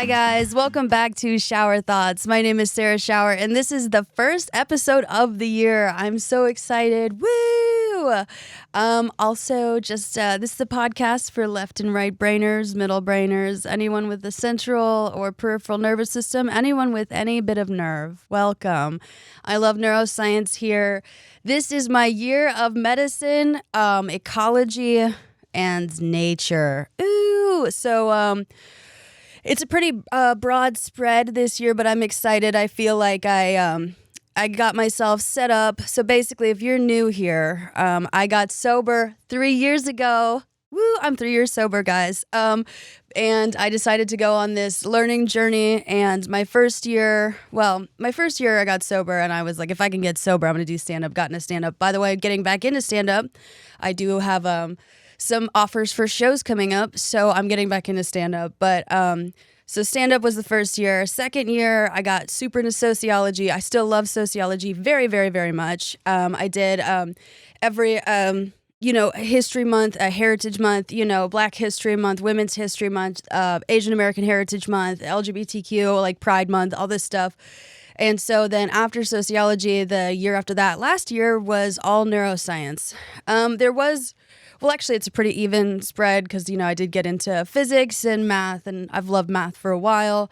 Hi guys, welcome back to Schauer Thoughts. My name is Sarah Schauer, and this is the first episode of the year. I'm so excited. Woo! Also, this is a podcast for left and right brainers, middle brainers, anyone with the central or peripheral nervous system, anyone with any bit of nerve. Welcome. I love neuroscience here. This is my year of medicine, ecology, and nature. Ooh! So, it's a pretty broad spread this year, but I'm excited. I feel like I got myself set up. So basically, if you're new here, I got sober 3 years ago. Woo, I'm 3 years sober, guys. And I decided to go on this learning journey. And my first year I got sober, and I was like, if I can get sober, I'm going to do stand-up. Got into stand-up. By the way, getting back into stand-up, I do have some offers for shows coming up, so I'm getting back into stand-up. But so stand-up was the first year. Second year, I got super into sociology. I still love sociology very, very, very much. I did every History Month, Heritage Month, Black History Month, Women's History Month, Asian American Heritage Month, LGBTQ, like Pride Month, all this stuff. And so then after sociology, the year after that, last year was all neuroscience. Actually, it's a pretty even spread because, I did get into physics and math, and I've loved math for a while.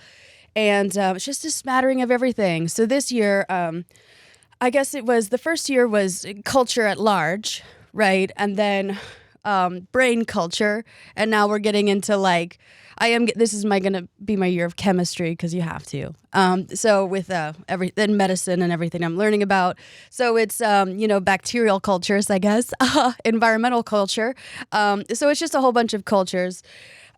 And it's just a smattering of everything. So this year, I guess the first year was culture at large, right? And then brain culture. And now we're getting into this is going to be my year of chemistry because you have to. So with then medicine and everything I'm learning about. So it's, bacterial cultures, I guess, environmental culture. So it's just a whole bunch of cultures.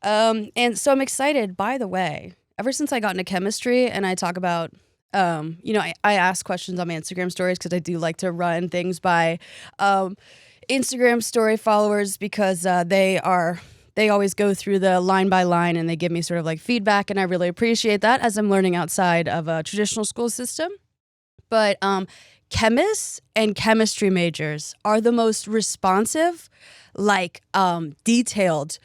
And so I'm excited, by the way, ever since I got into chemistry and I talk about, I ask questions on my Instagram stories because I do like to run things by Instagram story followers because they always go through the line by line and they give me sort of like feedback, and I really appreciate that as I'm learning outside of a traditional school system. But chemists and chemistry majors are the most responsive, detailed,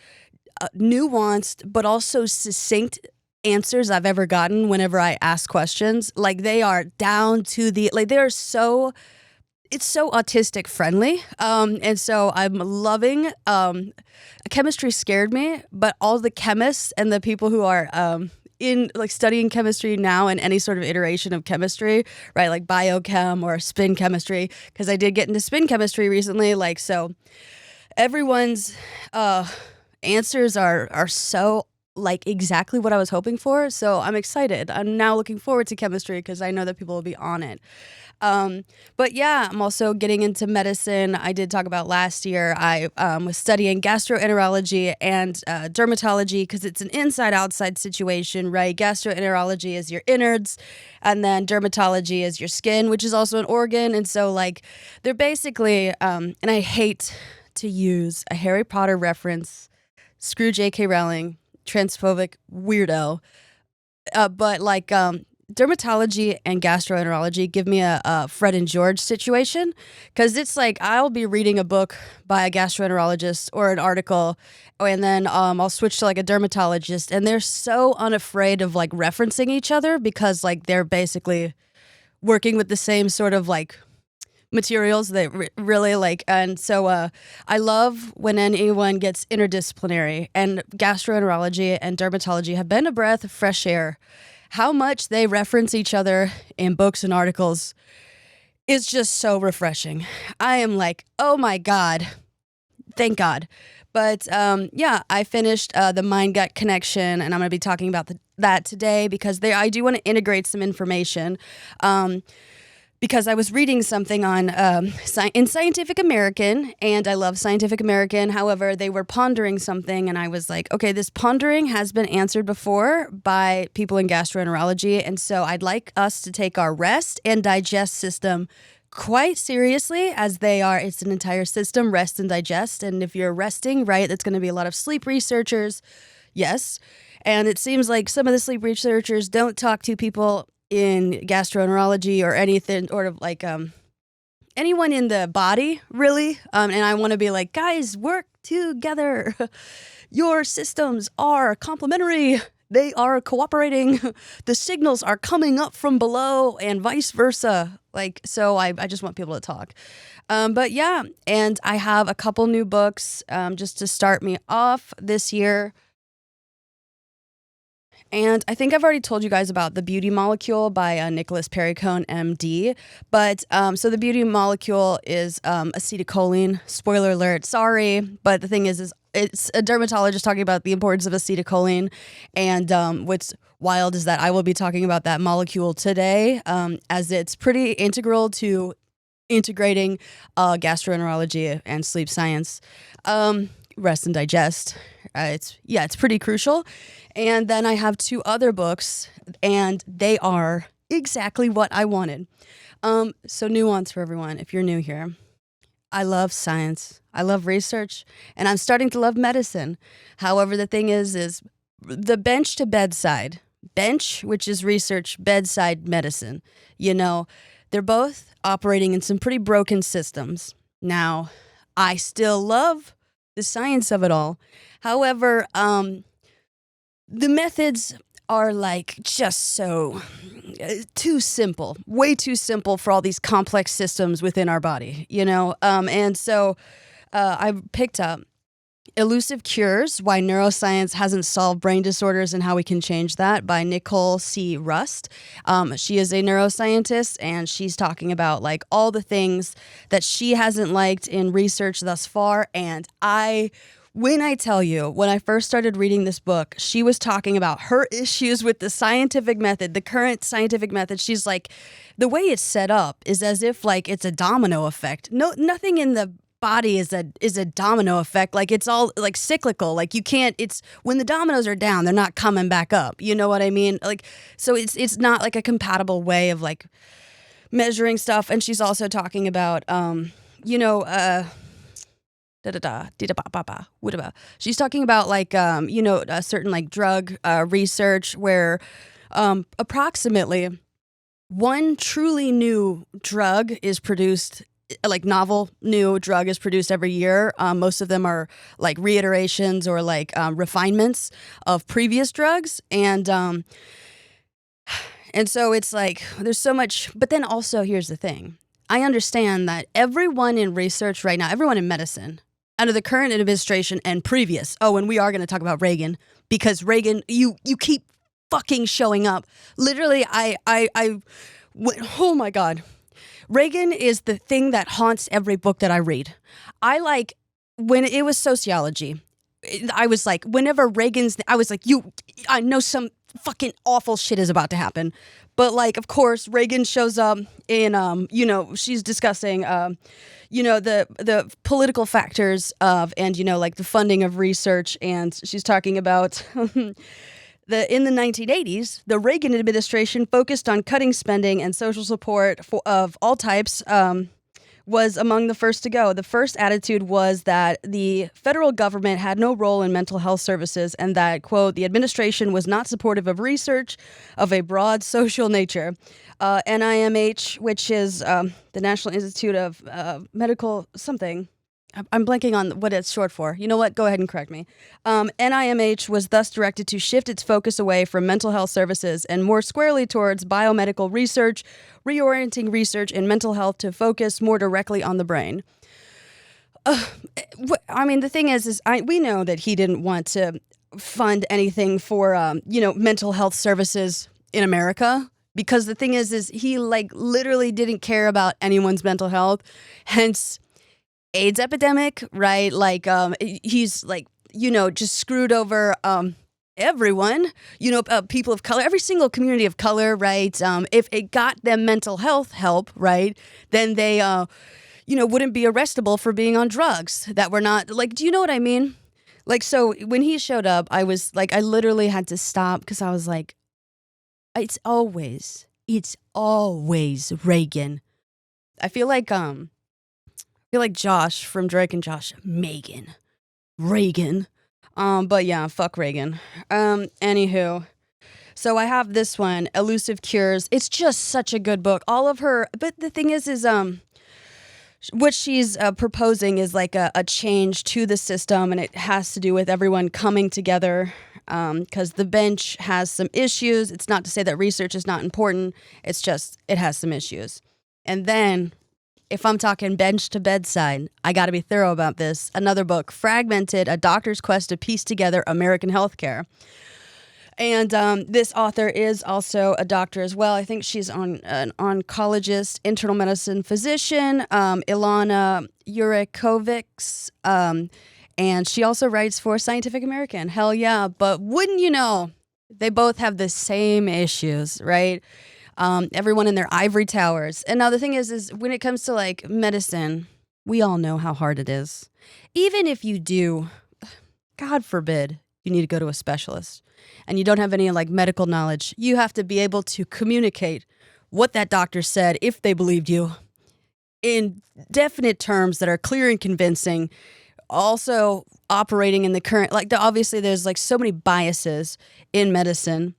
nuanced, but also succinct answers I've ever gotten whenever I ask questions. Like they are down to it's so autistic friendly. And so I'm loving, chemistry scared me, but all the chemists and the people who are, in studying chemistry now and any sort of iteration of chemistry, right? Like biochem or spin chemistry. Cause I did get into spin chemistry recently. So everyone's, answers are so exactly what I was hoping for. So I'm excited. I'm now looking forward to chemistry because I know that people will be on it. But yeah, I'm also getting into medicine. I did talk about last year. I was studying gastroenterology and dermatology because it's an inside-outside situation, right? Gastroenterology is your innards, and then dermatology is your skin, which is also an organ. And so they're basically, and I hate to use a Harry Potter reference, screw J.K. Rowling, transphobic weirdo, but dermatology and gastroenterology give me a Fred and George situation because it's I'll be reading a book by a gastroenterologist or an article, and then I'll switch to a dermatologist, and they're so unafraid of referencing each other because they're basically working with the same sort of materials they really and so I love when anyone gets interdisciplinary, and gastroenterology and dermatology have been a breath of fresh air. How much they reference each other in books and articles is just so refreshing. I am oh my God, thank God. But I finished the mind-gut connection, and I'm going to be talking about that today because I do want to integrate some information. Because I was reading something on in Scientific American, and I love Scientific American. However, they were pondering something, and I was like, okay, this pondering has been answered before by people in gastroenterology, and so I'd like us to take our rest and digest system quite seriously, as it's an entire system, rest and digest. And if you're resting, right, that's going to be a lot of sleep researchers, yes. And it seems like some of the sleep researchers don't talk to people in gastroenterology or anything, sort of anyone in the body, really. And I want to be guys, work together. Your systems are complementary. they are cooperating. The signals are coming up from below and vice versa. Like, so I just want people to talk. But yeah, and I have a couple new books just to start me off this year. And I think I've already told you guys about The Beauty Molecule by Nicholas Perricone, MD. But so The Beauty Molecule is acetylcholine. Spoiler alert, sorry. But the thing is it's a dermatologist talking about the importance of acetylcholine. And what's wild is that I will be talking about that molecule today, as it's pretty integral to integrating gastroenterology and sleep science. Rest and digest. It's pretty crucial. And then I have two other books, and they are exactly what I wanted. So nuance for everyone, if you're new here. I love science. I love research, and I'm starting to love medicine. However, the thing is the bench to bedside. Bench, which is research, bedside medicine. You know, they're both operating in some pretty broken systems. Now, I still love the science of it all. However, the methods are like just so too simple, way too simple for all these complex systems within our body, you know? And so I picked up Elusive Cures, Why Neuroscience Hasn't Solved Brain Disorders and How We Can Change That by Nicole C. Rust. She is a neuroscientist, and she's talking about like all the things that she hasn't liked in research thus far. And when I tell you, when I first started reading this book, she was talking about her issues with the scientific method, the current scientific method. She's like, the way it's set up is as if like it's a domino effect. No, nothing in the body is a domino effect. Like it's all like cyclical. Like you can't, it's when the dominoes are down, they're not coming back up. You know what I mean? Like, so it's not like a compatible way of like measuring stuff. And she's also talking about, she's talking about like, a certain like drug research where approximately one truly new drug is produced, like novel new drug is produced every year. Most of them are like reiterations or like refinements of previous drugs. And so it's like there's so much. But then also here's the thing. I understand that everyone in research right now, everyone in medicine, under the current administration and previous. Oh, and we are going to talk about Reagan because Reagan, you keep fucking showing up. Literally, oh my God. Reagan is the thing that haunts every book that I read. When it was sociology, I was like, whenever I was like, I know some fucking awful shit is about to happen. But like, of course, Reagan shows up in, she's discussing, the political factors of, and, like the funding of research. And she's talking about in the 1980s, the Reagan administration focused on cutting spending and social support of all types, was among the first to go. The first attitude was that the federal government had no role in mental health services and that, quote, the administration was not supportive of research of a broad social nature. NIMH, which is the National Institute of Medical something. I'm blanking on what it's short for. You know what? Go ahead and correct me. NIMH was thus directed to shift its focus away from mental health services and more squarely towards biomedical research, reorienting research in mental health to focus more directly on the brain. The thing is we know that he didn't want to fund anything for, mental health services in America. Because the thing is he like literally didn't care about anyone's mental health. Hence, AIDS epidemic, right? Like, he's like, just screwed over everyone, people of color, every single community of color, right? If it got them mental health help, right, then they, wouldn't be arrestable for being on drugs that were not, like, do you know what I mean? Like, so when he showed up, I was like, I literally had to stop because I was like, it's always Reagan. I feel like Josh from Drake and Josh, Reagan. But yeah, fuck Reagan. Anywho, so I have this one, Elusive Cures. It's just such a good book. All of her, but the thing is what she's proposing is like a change to the system, and it has to do with everyone coming together because the bench has some issues. It's not to say that research is not important. It's just it has some issues. And then if I'm talking bench to bedside, I got to be thorough about this. Another book, Fragmented, A Doctor's Quest to Piece Together American Healthcare. And this author is also a doctor as well. I think she's an oncologist, internal medicine physician, Ilana Yurkiewicz. And she also writes for Scientific American. Hell yeah. But wouldn't you know, they both have the same issues, right? Everyone in their ivory towers. And now the thing is when it comes to like medicine, we all know how hard it is. Even if you do, God forbid, you need to go to a specialist and you don't have any like medical knowledge, you have to be able to communicate what that doctor said, if they believed you, in definite terms that are clear and convincing. Also operating in the current, like obviously there's like so many biases in medicine.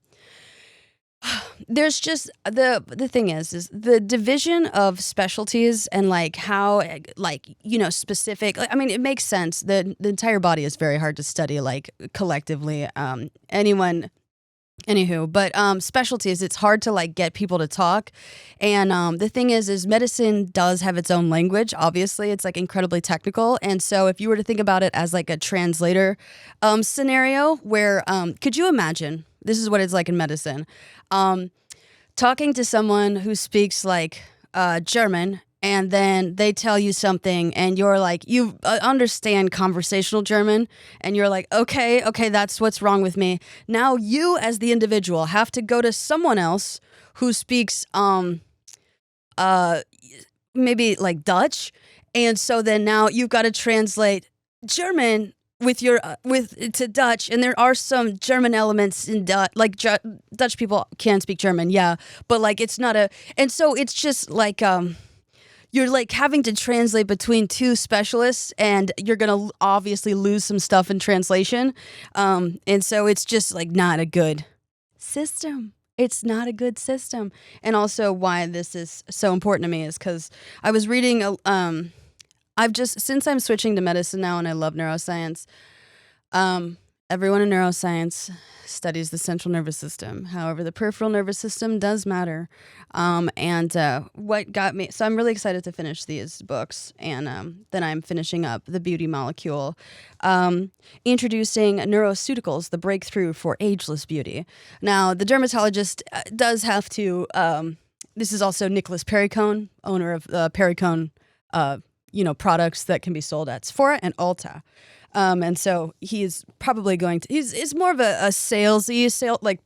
There's just the thing is the division of specialties and like how like, you know, specific, I mean, it makes sense. The entire body is very hard to study like collectively. Anywho, but specialties, it's hard to like get people to talk. And the thing is medicine does have its own language. Obviously, it's like incredibly technical. And so if you were to think about it as like a translator scenario where could you imagine, this is what it's like in medicine, talking to someone who speaks like German, and then they tell you something and you're like, you understand conversational German and you're like, okay, that's what's wrong with me. Now you as the individual have to go to someone else who speaks maybe like Dutch. And so then now you've got to translate German to Dutch, and there are some German elements in Dutch. Like Dutch people can speak German, yeah, but like it's not and so it's just like you're like having to translate between two specialists, and you're gonna obviously lose some stuff in translation, and so it's just like not a good system. It's not a good system, and also why this is so important to me is because I was reading since I'm switching to medicine now and I love neuroscience, everyone in neuroscience studies the central nervous system. However, the peripheral nervous system does matter. What got me, so I'm really excited to finish these books. And then I'm finishing up The Beauty Molecule, introducing neuroceuticals, the breakthrough for ageless beauty. Now, the dermatologist does have to, this is also Nicholas Perricone, owner of Perricone, products that can be sold at Sephora and Ulta. And so he's probably going to, he's more of a salesy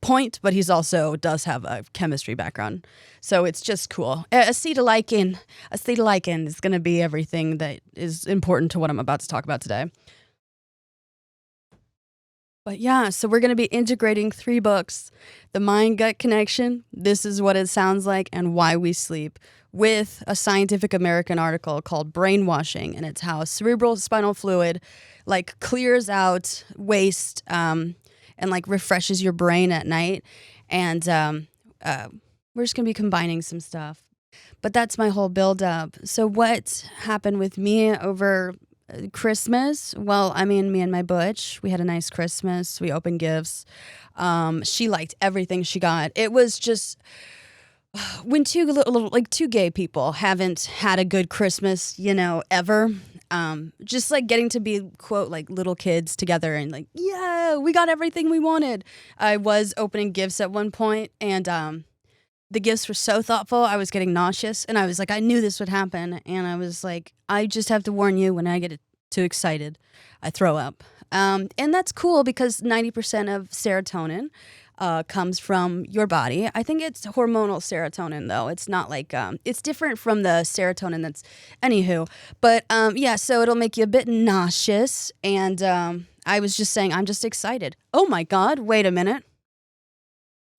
point, but he's also does have a chemistry background. So it's just cool. Acetyl-lichen is going to be everything that is important to what I'm about to talk about today. But yeah, so we're going to be integrating 3 books, The Mind-Gut Connection, This Is What It Sounds Like, and Why We Sleep, with a Scientific American article called Brainwashing, and it's how cerebrospinal fluid like clears out waste and like refreshes your brain at night. And we're just going to be combining some stuff. But that's my whole build up. So what happened with me over Christmas? Well, I mean, me and my butch, we had a nice Christmas. We opened gifts. She liked everything she got. It was just when two gay people haven't had a good Christmas, ever. Just like getting to be, quote, like little kids together and like, yeah, we got everything we wanted. I was opening gifts at one point, and the gifts were so thoughtful, I was getting nauseous, and I was like, I knew this would happen, and I was like, I just have to warn you, when I get too excited, I throw up. And that's cool because 90% of serotonin comes from your body. I think it's hormonal serotonin, though. It's not like, it's different from the serotonin that's, anywho. But yeah, so it'll make you a bit nauseous. And I was just saying, I'm just excited. Oh my God, wait a minute.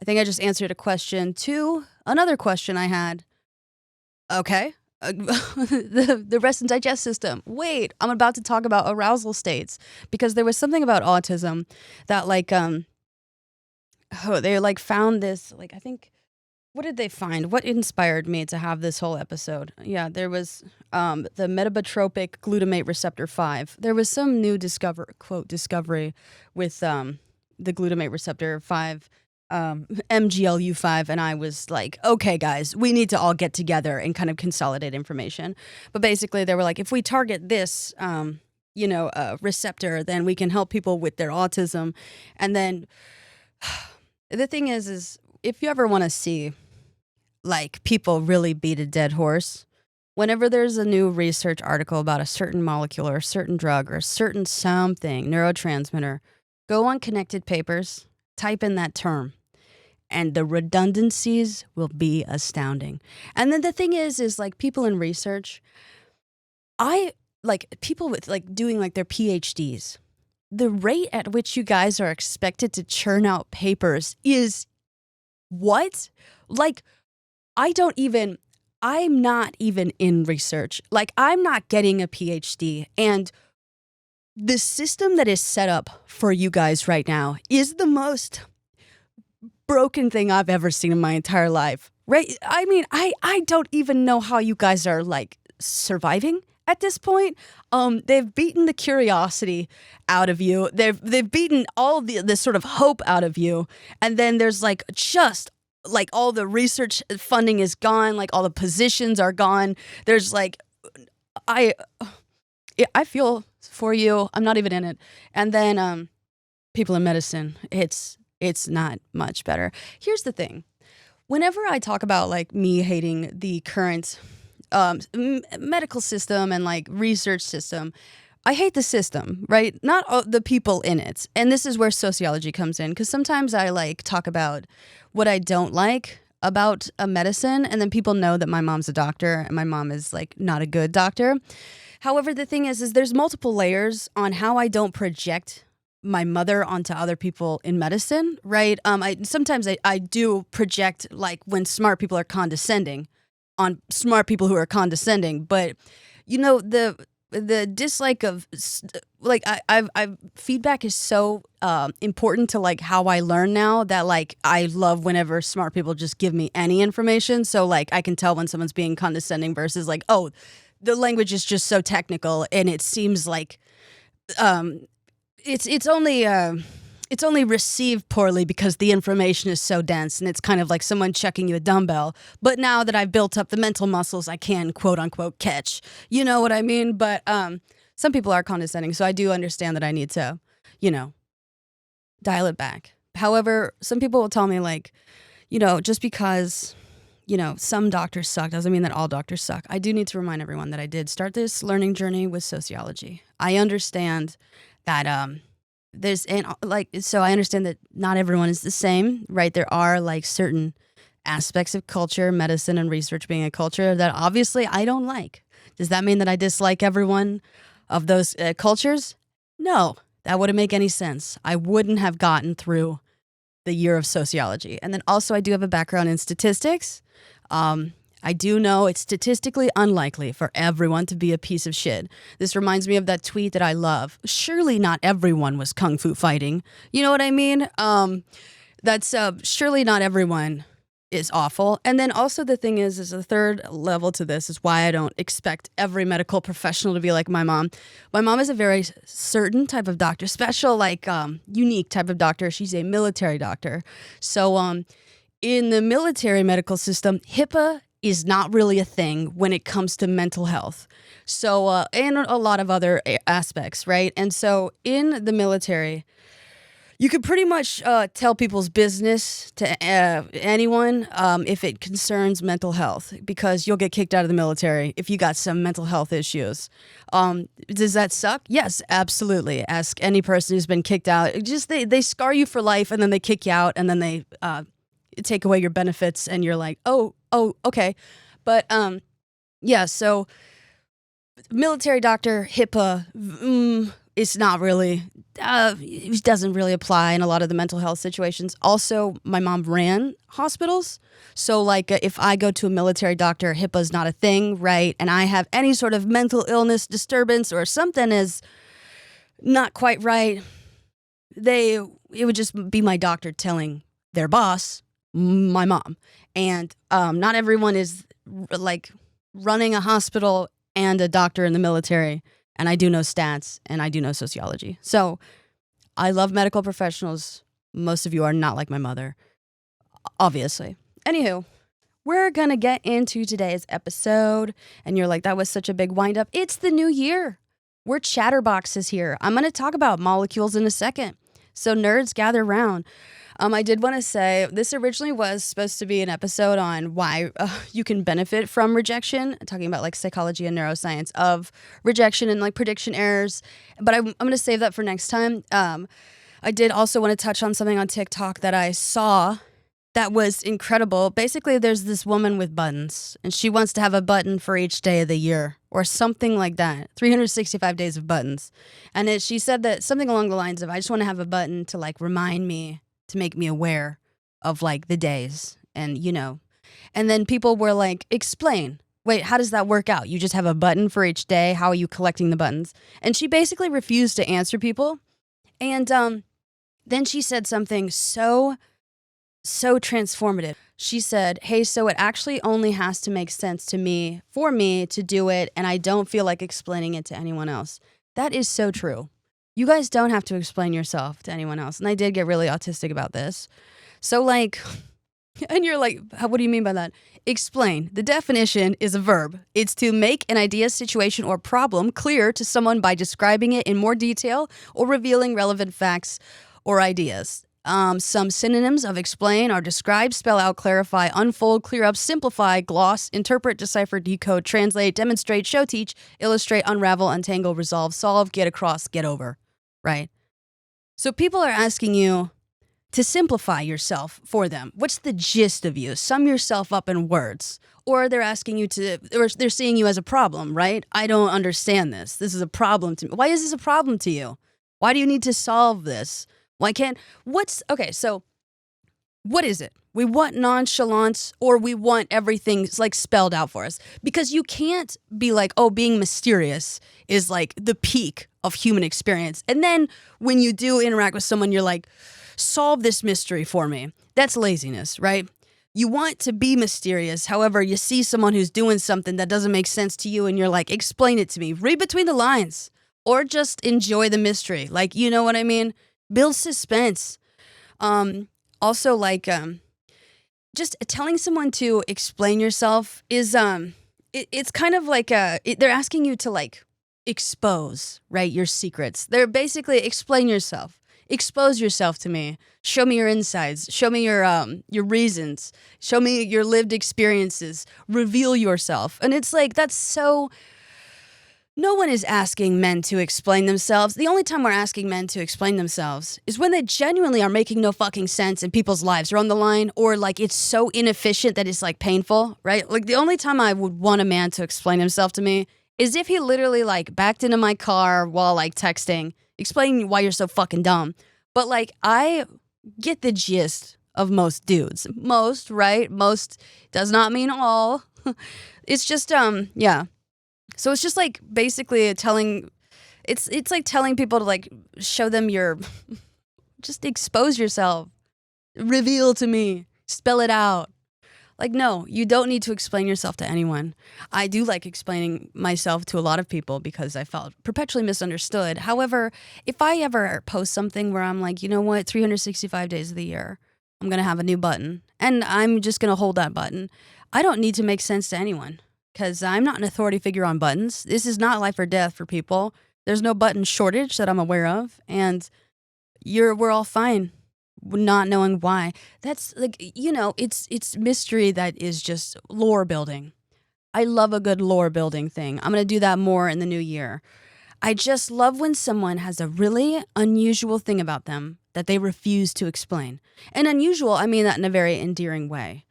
I think I just answered a question to another question I had. Okay. The rest and digest system. Wait, I'm about to talk about arousal states, because there was something about autism that they found this, I think, what did they find? What inspired me to have this whole episode? Yeah, there was the metabotropic glutamate receptor 5. There was some new discovery with the glutamate receptor 5, MGLU5, and I was like, okay, guys, we need to all get together and kind of consolidate information. But basically, they were like, if we target this, receptor, then we can help people with their autism. And then the thing is if you ever want to see like people really beat a dead horse, whenever there's a new research article about a certain molecule or a certain drug or a certain something, neurotransmitter, go on Connected Papers, type in that term, and the redundancies will be astounding. And then the thing is like people in research, people with like doing like their PhDs, the rate at which you guys are expected to churn out papers is what? Like, I'm not even in research. Like, I'm not getting a PhD. And the system that is set up for you guys right now is the most broken thing I've ever seen in my entire life. Right? I mean, I don't even know how you guys are like surviving at this point. They've beaten the curiosity out of you. They've beaten all the sort of hope out of you. And then there's like just like all the research funding is gone, like all the positions are gone. There's like, I feel for you. I'm not even in it. And then people in medicine, it's not much better. Here's the thing. Whenever I talk about like me hating the current medical system and like research system, I hate the system, right? Not all the people in it. And this is where sociology comes in, because sometimes I like talk about what I don't like about a medicine, and then people know that my mom's a doctor and my mom is like not a good doctor. However, the thing is there's multiple layers on how I don't project my mother onto other people in medicine, right? Sometimes I do project like when smart people are condescending on smart people who are condescending, but you know the dislike of like I've feedback is so important to like how I learn now, that like I love whenever smart people just give me any information, so like I can tell when someone's being condescending versus like, oh, the language is just so technical and it seems like it's only received poorly because the information is so dense, and it's kind of like someone checking you a dumbbell. But now that I've built up the mental muscles, I can quote unquote catch. You know what I mean? But some people are condescending, so I do understand that I need to, dial it back. However, some people will tell me like, just because, some doctors suck doesn't mean that all doctors suck. I do need to remind everyone that I did start this learning journey with sociology. I understand that so I understand that not everyone is the same, right? There are like certain aspects of culture, medicine and research being a culture, that obviously I don't like. Does that mean that I dislike everyone of those cultures? No, that wouldn't make any sense. I wouldn't have gotten through the year of sociology. And then also I do have a background in statistics. I do know it's statistically unlikely for everyone to be a piece of shit. This reminds me of that tweet that I love. Surely not everyone was kung fu fighting. You know what I mean? That's surely not everyone is awful. And then also the thing is the third level to this is why I don't expect every medical professional to be like my mom. My mom is a very certain type of doctor, special, like unique type of doctor. She's a military doctor. So in the military medical system, HIPAA is not really a thing when it comes to mental health. So, and a lot of other aspects, right? And so in the military, you could pretty much tell people's business to anyone if it concerns mental health, because you'll get kicked out of the military if you got some mental health issues. Does that suck? Yes, absolutely. Ask any person who's been kicked out. They scar you for life, and then they kick you out, and then they take away your benefits, and you're like, oh, okay. But yeah, so military doctor, HIPAA, it's not really, it doesn't really apply in a lot of the mental health situations. Also, my mom ran hospitals. So like if I go to a military doctor, HIPAA is not a thing, right? And I have any sort of mental illness disturbance or something is not quite right, it would just be my doctor telling their boss, my mom. And not everyone is like running a hospital and a doctor in the military. And I do know stats and I do know sociology. So I love medical professionals. Most of you are not like my mother, obviously. Anywho, we're gonna get into today's episode, and you're like, that was such a big wind up. It's the new year. We're chatterboxes here. I'm gonna talk about molecules in a second. So nerds, gather round. I did want to say this originally was supposed to be an episode on why you can benefit from rejection, talking about like psychology and neuroscience of rejection and like prediction errors. But I'm going to save that for next time. I did also want to touch on something on TikTok that I saw that was incredible. Basically, there's this woman with buttons, and she wants to have a button for each day of the year or something like that. 365 days of buttons. And she said that something along the lines of, I just want to have a button to like remind me, to make me aware of like the days and, and then people were like, explain, wait, how does that work out? You just have a button for each day. How are you collecting the buttons? And she basically refused to answer people. And then she said something so transformative. She said, hey, so it actually only has to make sense to me, for me to do it. And I don't feel like explaining it to anyone else. That is so true. You guys don't have to explain yourself to anyone else. And I did get really autistic about this. So like, and you're like, what do you mean by that? Explain. The definition is a verb. It's to make an idea, situation, or problem clear to someone by describing it in more detail or revealing relevant facts or ideas. Some synonyms of explain are describe, spell out, clarify, unfold, clear up, simplify, gloss, interpret, decipher, decode, translate, demonstrate, show, teach, illustrate, unravel, untangle, resolve, solve, get across, get over, right? So people are asking you to simplify yourself for them. What's the gist of you? Sum yourself up in words. Or they're asking you to, or they're seeing you as a problem, right? I don't understand this. This is a problem to me. Why is this a problem to you? Why do you need to solve this? Why can't, so what is it? We want nonchalance or we want everything like spelled out for us. Because you can't be like, oh, being mysterious is like the peak of human experience. And then when you do interact with someone, you're like, solve this mystery for me. That's laziness, right? You want to be mysterious. However, you see someone who's doing something that doesn't make sense to you and you're like, explain it to me. Read between the lines or just enjoy the mystery. Like, you know what I mean? Build suspense. Also, like, just telling someone to explain yourself is, it's kind of like, they're asking you to like expose, right? Your secrets. They're basically explain yourself. Expose yourself to me. Show me your insides. Show me your reasons. Show me your lived experiences. Reveal yourself. And it's like, that's so... No one is asking men to explain themselves. The only time we're asking men to explain themselves is when they genuinely are making no fucking sense and people's lives are on the line, or like it's so inefficient that it's like painful, right? Like the only time I would want a man to explain himself to me is if he literally like backed into my car while like texting, explaining why you're so fucking dumb. But like I get the gist of most dudes. Most, right? Most does not mean all. It's just yeah. So it's just like basically telling, it's like telling people to like show them your, just expose yourself, reveal to me, spell it out. Like, no, you don't need to explain yourself to anyone. I do like explaining myself to a lot of people because I felt perpetually misunderstood. However, if I ever post something where I'm like, you know what, 365 days of the year, I'm going to have a new button and I'm just going to hold that button. I don't need to make sense to anyone. Because I'm not an authority figure on buttons. This is not life or death for people. There's no button shortage that I'm aware of. And we're all fine not knowing why. That's like, it's mystery that is just lore building. I love a good lore building thing. I'm going to do that more in the new year. I just love when someone has a really unusual thing about them that they refuse to explain. And unusual, I mean that in a very endearing way.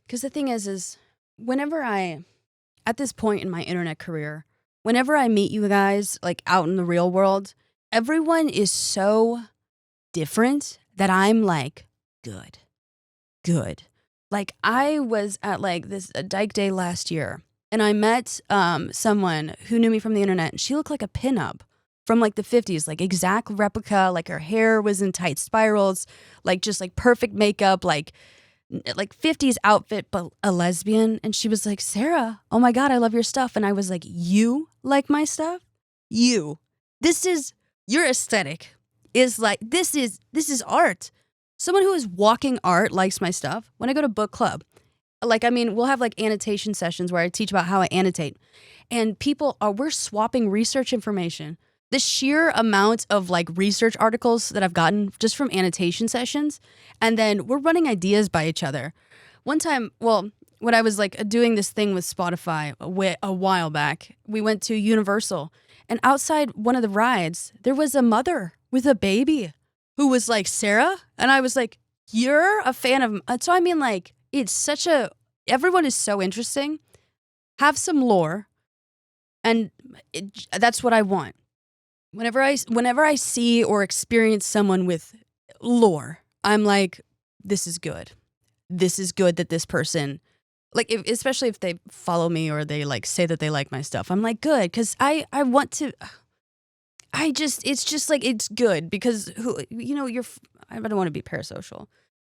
Because the thing is whenever at this point in my internet career, whenever I meet you guys, like out in the real world, everyone is so different that I'm like, good. Like I was at like this a dyke day last year and I met someone who knew me from the internet and she looked like a pinup from like the 50s, like exact replica, like her hair was in tight spirals, like just like perfect makeup, like 50s outfit, but a lesbian. And she was like, Sarah, oh my God, I love your stuff. And I was like, you like my stuff? Your aesthetic is like, this is art. Someone who is walking art likes my stuff. When I go to book club, we'll have like annotation sessions where I teach about how I annotate. And we're swapping research information. The sheer amount of like research articles that I've gotten just from annotation sessions. And then we're running ideas by each other. One time, when I was like doing this thing with Spotify a while back, we went to Universal. And outside one of the rides, there was a mother with a baby who was like, Sarah? And I was like, you're a fan of... So I mean, like, everyone is so interesting. Have some lore. And that's what I want. Whenever I see or experience someone with lore, I'm like, this is good. This is good that this person... Like, especially if they follow me or they like say that they like my stuff. I'm like, good, because I want to... it's just like, it's good because I don't want to be parasocial.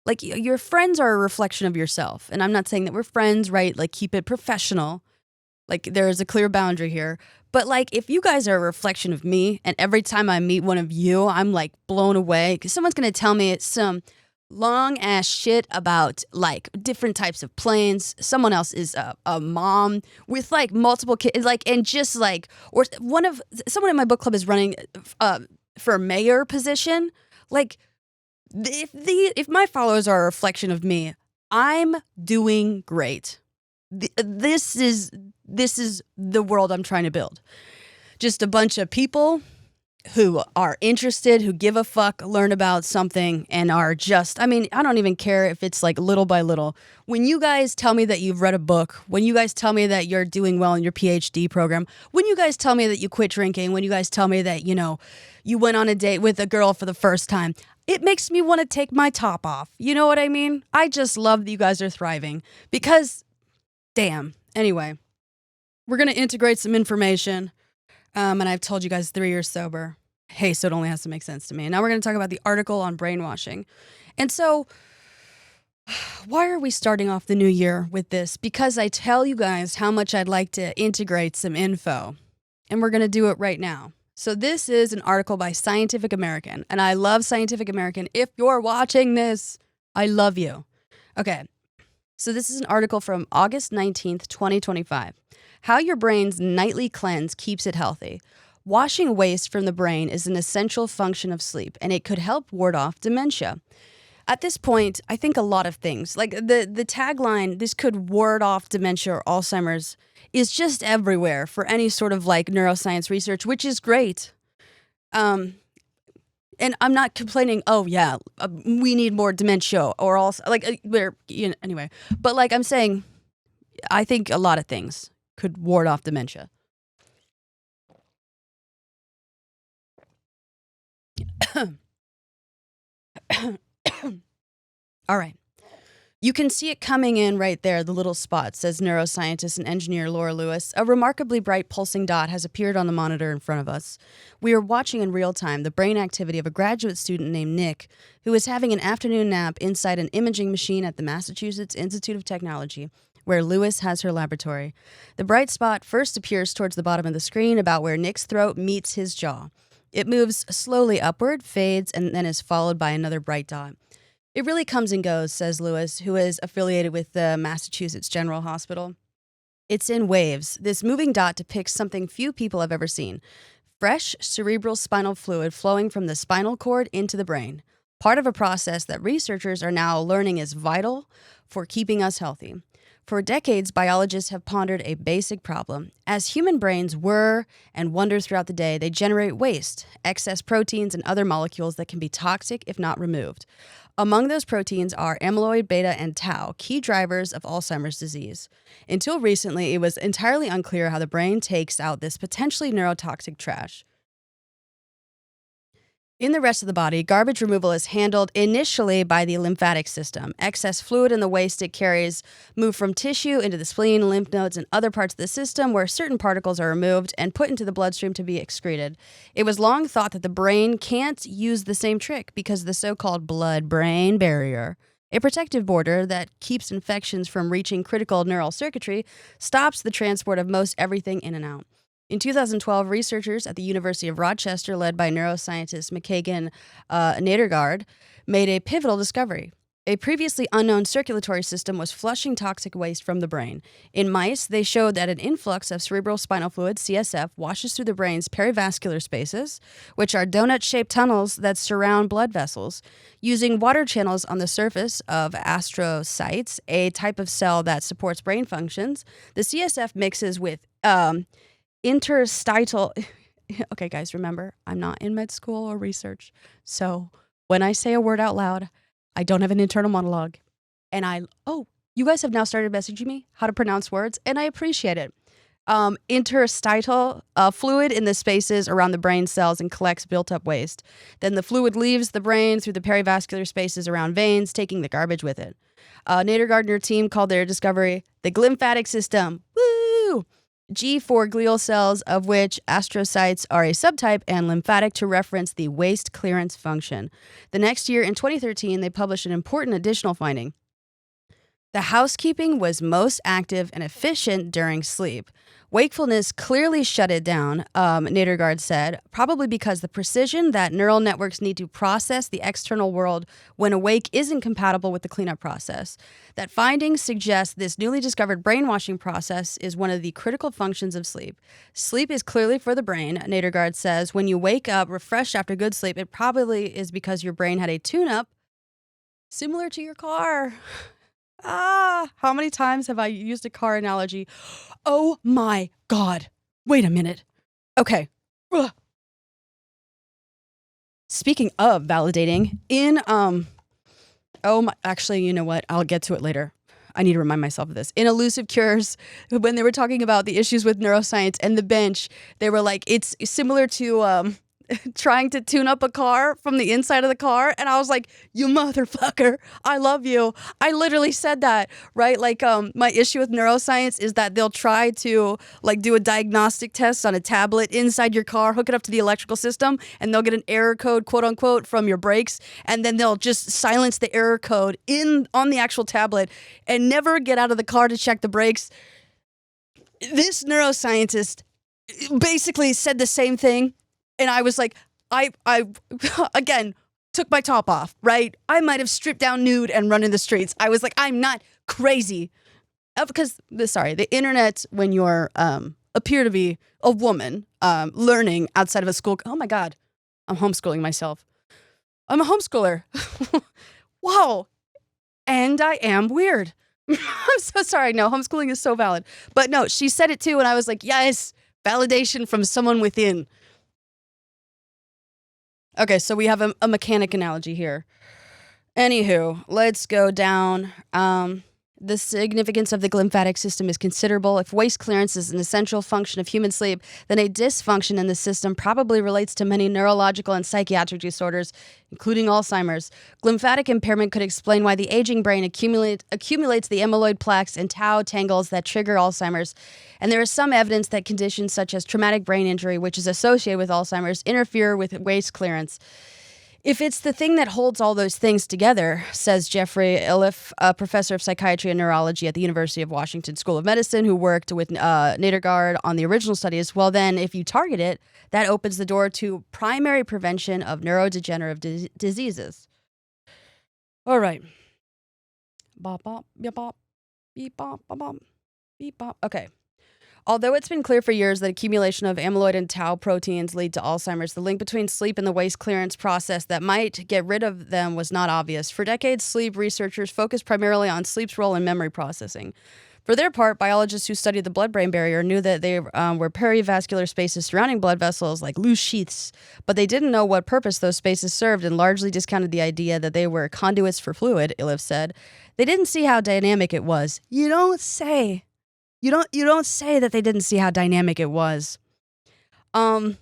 Like, your friends are a reflection of yourself. And I'm not saying that we're friends, right? Like, keep it professional. Like, there is a clear boundary here. But like, if you guys are a reflection of me and every time I meet one of you, I'm like blown away because someone's going to tell me some long ass shit about like different types of planes. Someone else is a mom with like multiple kids, like, and just like, or someone in my book club is running for a mayor position. Like, if my followers are a reflection of me, I'm doing great. This is the world I'm trying to build. Just a bunch of people who are interested, who give a fuck, learn about something, and are just, I don't even care if it's like little by little. When you guys tell me that you've read a book, when you guys tell me that you're doing well in your PhD program, when you guys tell me that you quit drinking, when you guys tell me that, you went on a date with a girl for the first time, it makes me want to take my top off. You know what I mean? I just love that you guys are thriving because, damn. Anyway, we're going to integrate some information. And I've told you guys 3 years sober. Hey, so it only has to make sense to me. Now we're going to talk about the article on brainwashing. And so, why are we starting off the new year with this? Because I tell you guys how much I'd like to integrate some info. And we're going to do it right now. So this is an article by Scientific American. And I love Scientific American. If you're watching this, I love you. Okay. So this is an article from August 19th, 2025. How your brain's nightly cleanse keeps it healthy. Washing waste from the brain is an essential function of sleep, and it could help ward off dementia. At this point, I think a lot of things, like the tagline, this could ward off dementia or Alzheimer's, is just everywhere for any sort of like neuroscience research, which is great. And I'm not complaining, we need more dementia or also, anyway. But like I'm saying, I think a lot of things could ward off dementia. All right. You can see it coming in right there, the little spot, says neuroscientist and engineer Laura Lewis. A remarkably bright pulsing dot has appeared on the monitor in front of us. We are watching in real time the brain activity of a graduate student named Nick, who is having an afternoon nap inside an imaging machine at the Massachusetts Institute of Technology, where Lewis has her laboratory. The bright spot first appears towards the bottom of the screen, about where Nick's throat meets his jaw. It moves slowly upward, fades, and then is followed by another bright dot. It really comes and goes, says Lewis, who is affiliated with the Massachusetts General Hospital. It's in waves. This moving dot depicts something few people have ever seen. Fresh cerebrospinal fluid flowing from the spinal cord into the brain. Part of a process that researchers are now learning is vital for keeping us healthy. For decades, biologists have pondered a basic problem. As human brains whir and wander throughout the day, they generate waste, excess proteins, and other molecules that can be toxic if not removed. Among those proteins are amyloid beta and tau, key drivers of Alzheimer's disease. Until recently, it was entirely unclear how the brain takes out this potentially neurotoxic trash. In the rest of the body, garbage removal is handled initially by the lymphatic system. Excess fluid and the waste it carries move from tissue into the spleen, lymph nodes, and other parts of the system where certain particles are removed and put into the bloodstream to be excreted. It was long thought that the brain can't use the same trick because of the so-called blood-brain barrier. A protective border that keeps infections from reaching critical neural circuitry stops the transport of most everything in and out. In 2012, researchers at the University of Rochester, led by neuroscientist McKagan Nadergaard, made a pivotal discovery. A previously unknown circulatory system was flushing toxic waste from the brain. In mice, they showed that an influx of cerebrospinal fluid, CSF, washes through the brain's perivascular spaces, which are donut-shaped tunnels that surround blood vessels. Using water channels on the surface of astrocytes, a type of cell that supports brain functions, the CSF mixes with interstitial... Okay, guys, remember, I'm not in med school or research, so when I say a word out loud, I don't have an internal monologue. And you guys have now started messaging me how to pronounce words, and I appreciate it. Interstitial fluid in the spaces around the brain cells and collects built-up waste. Then the fluid leaves the brain through the perivascular spaces around veins, taking the garbage with it. Nadergaard and her team called their discovery the glymphatic system. Woo! G for glial cells, of which astrocytes are a subtype, and lymphatic to reference the waste clearance function. The next year, in 2013, they published an important additional finding. The housekeeping was most active and efficient during sleep. Wakefulness clearly shut it down, Nadergaard said, probably because the precision that neural networks need to process the external world when awake isn't compatible with the cleanup process. That findings suggest this newly discovered brainwashing process is one of the critical functions of sleep. Sleep is clearly for the brain, Nadergaard says. When you wake up refreshed after good sleep, it probably is because your brain had a tune-up similar to your car. How many times have I used a car analogy? Oh my God. Wait a minute. Okay. Ugh. Speaking of validating, actually, you know what? I'll get to it later. I need to remind myself of this. In Elusive Cures, when they were talking about the issues with neuroscience and the bench, they were like, it's similar to trying to tune up a car from the inside of the car. And I was like, you motherfucker, I love you. I literally said that, right? Like, my issue with neuroscience is that they'll try to like do a diagnostic test on a tablet inside your car, hook it up to the electrical system, and they'll get an error code, quote unquote, from your brakes. And then they'll just silence the error code on the actual tablet and never get out of the car to check the brakes. This neuroscientist basically said the same thing. And I was like, I again, took my top off, right? I might have stripped down nude and run in the streets. I was like, I'm not crazy. Because, the internet, when you're appear to be a woman learning outside of a school. Oh my God, I'm homeschooling myself. I'm a homeschooler. Wow. And I am weird. I'm so sorry. No, homeschooling is so valid. But no, she said it too. And I was like, yes, validation from someone within. Okay, so we have a mechanic analogy here. Anywho, let's go down. The significance of the glymphatic system is considerable. If waste clearance is an essential function of human sleep, then a dysfunction in the system probably relates to many neurological and psychiatric disorders, including Alzheimer's. Glymphatic impairment could explain why the aging brain accumulates the amyloid plaques and tau tangles that trigger Alzheimer's. And there is some evidence that conditions such as traumatic brain injury, which is associated with Alzheimer's, interfere with waste clearance. If it's the thing that holds all those things together, says Jeffrey Iliff, a professor of psychiatry and neurology at the University of Washington School of Medicine, who worked with Nadergaard on the original studies, well then, if you target it, that opens the door to primary prevention of neurodegenerative diseases. All right. Bop, bop, beep, bop, beep, bop, bop, bop, beep, bop. Okay. Although it's been clear for years that accumulation of amyloid and tau proteins lead to Alzheimer's, the link between sleep and the waste clearance process that might get rid of them was not obvious. For decades, sleep researchers focused primarily on sleep's role in memory processing. For their part, biologists who studied the blood-brain barrier knew that they were perivascular spaces surrounding blood vessels like loose sheaths, but they didn't know what purpose those spaces served and largely discounted the idea that they were conduits for fluid, Iliff said. They didn't see how dynamic it was. You don't say that they didn't see how dynamic it was. Early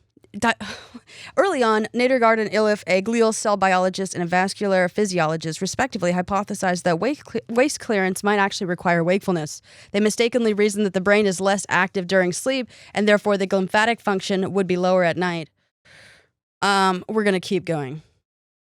on, Nadergaard and Iliff, a glial cell biologist and a vascular physiologist, respectively, hypothesized that waste clearance might actually require wakefulness. They mistakenly reasoned that the brain is less active during sleep, and therefore the glymphatic function would be lower at night. We're going to keep going.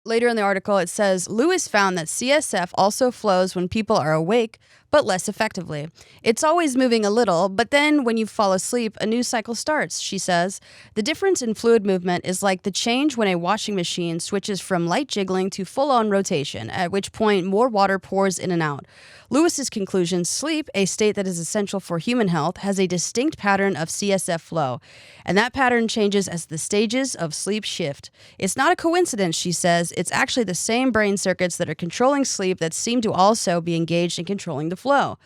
Later in the article, it says, Lewis found that CSF also flows when people are awake, but less effectively. It's always moving a little, but then when you fall asleep, a new cycle starts, she says. The difference in fluid movement is like the change when a washing machine switches from light jiggling to full-on rotation, at which point more water pours in and out. Lewis's conclusion, sleep, a state that is essential for human health, has a distinct pattern of CSF flow, and that pattern changes as the stages of sleep shift. It's not a coincidence, she says. It's actually the same brain circuits that are controlling sleep that seem to also be engaged in controlling the flow.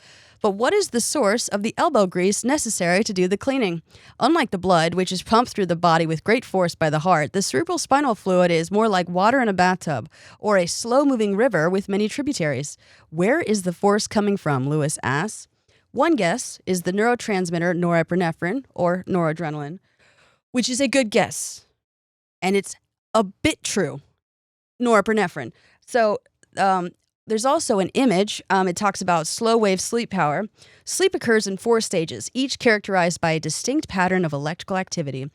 But what is the source of the elbow grease necessary to do the cleaning? Unlike the blood, which is pumped through the body with great force by the heart, the cerebrospinal fluid is more like water in a bathtub, or a slow-moving river with many tributaries. Where is the force coming from, Lewis asks. One guess is the neurotransmitter norepinephrine, or noradrenaline, which is a good guess. And it's a bit true. Norepinephrine. So, there's also an image. It talks about slow wave sleep power. Sleep occurs in 4 stages, each characterized by a distinct pattern of electrical activity.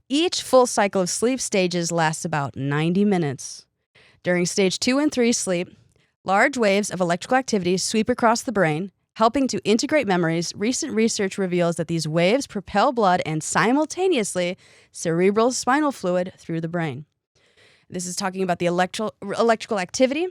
Each full cycle of sleep stages lasts about 90 minutes. During stage 2 and 3 sleep, large waves of electrical activity sweep across the brain, helping to integrate memories. Recent research reveals that these waves propel blood and simultaneously cerebral spinal fluid through the brain. This is talking about the electrical activity.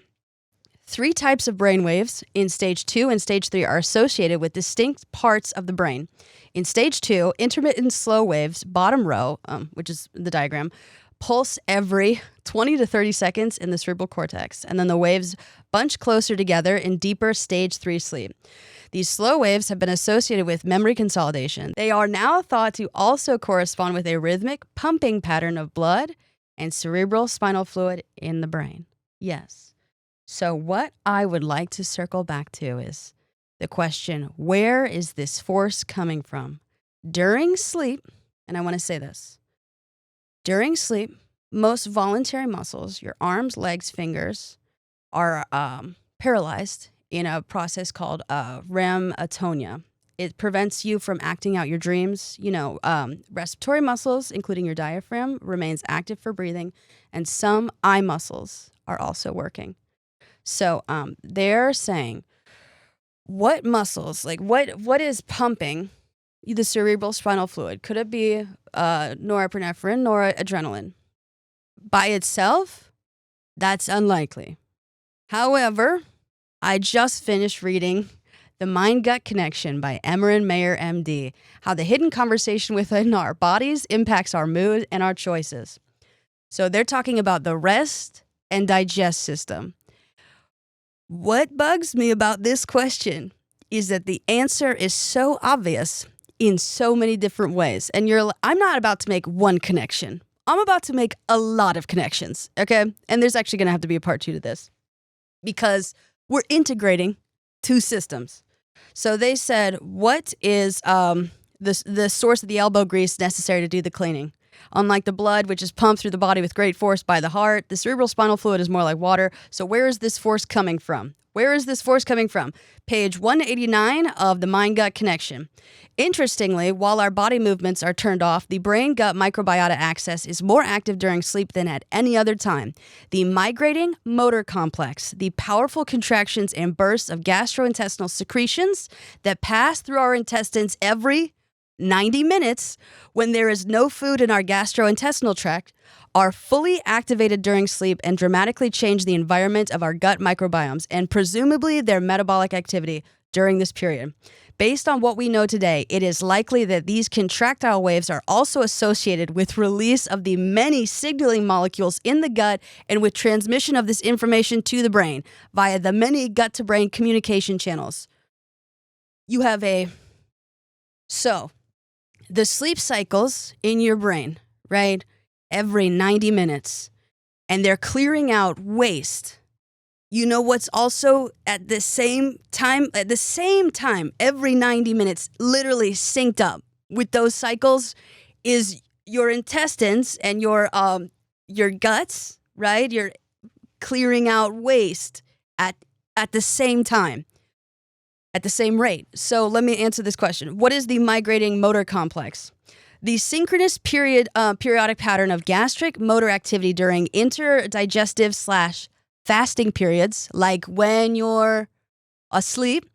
3 types of brain waves in stage 2 and stage 3 are associated with distinct parts of the brain. In stage 2, intermittent slow waves, bottom row, which is the diagram, pulse every 20 to 30 seconds in the cerebral cortex, and then the waves bunch closer together in deeper stage 3 sleep. These slow waves have been associated with memory consolidation. They are now thought to also correspond with a rhythmic pumping pattern of blood and cerebral spinal fluid in the brain. Yes. So what I would like to circle back to is the question, where is this force coming from? During sleep, and I want to say this, during sleep, most voluntary muscles, your arms, legs, fingers, are paralyzed in a process called REM atonia. It prevents you from acting out your dreams. Respiratory muscles, including your diaphragm, remains active for breathing, and some eye muscles are also working. So they're saying, what muscles, what is pumping the cerebral spinal fluid? Could it be norepinephrine, noradrenaline? By itself, that's unlikely. However, I just finished reading The Mind-Gut Connection by Emeran, Mayer, MD, how the hidden conversation within our bodies impacts our mood and our choices. So they're talking about the rest and digest system. What bugs me about this question is that the answer is so obvious in so many different ways. And I'm not about to make one connection. I'm about to make a lot of connections, okay? And there's actually going to have to be a part 2 to this because we're integrating 2 systems. So they said, what is the source of the elbow grease necessary to do the cleaning? Unlike the blood, which is pumped through the body with great force by the heart, the cerebral spinal fluid is more like water. So where is this force coming from? Where is this force coming from? Page 189 of the Mind-Gut Connection. Interestingly, while our body movements are turned off, the brain-gut microbiota axis is more active during sleep than at any other time. The migrating motor complex, the powerful contractions and bursts of gastrointestinal secretions that pass through our intestines every 90 minutes when there is no food in our gastrointestinal tract, are fully activated during sleep and dramatically change the environment of our gut microbiomes and presumably their metabolic activity during this period. Based on what we know today, it is likely that these contractile waves are also associated with release of the many signaling molecules in the gut and with transmission of this information to the brain via the many gut-to-brain communication channels. So, the sleep cycles in your brain, right, every 90 minutes, and they're clearing out waste. You know what's also at the same time, every 90 minutes, literally synced up with those cycles is your intestines and your guts, right? You're clearing out waste at the same time. At the same rate. So let me answer this question. What is the migrating motor complex? The synchronous periodic pattern of gastric motor activity during interdigestive/fasting periods, like when you're asleep,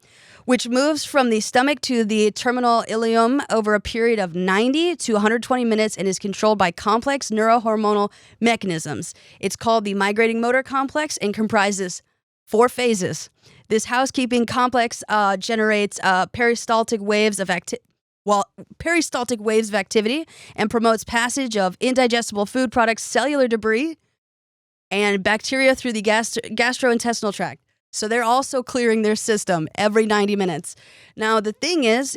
which moves from the stomach to the terminal ileum over a period of 90 to 120 minutes and is controlled by complex neurohormonal mechanisms. It's called the migrating motor complex and comprises 4 phases. This housekeeping complex generates peristaltic waves of activity and promotes passage of indigestible food products, cellular debris, and bacteria through the gastrointestinal tract. So they're also clearing their system every 90 minutes. Now, the thing is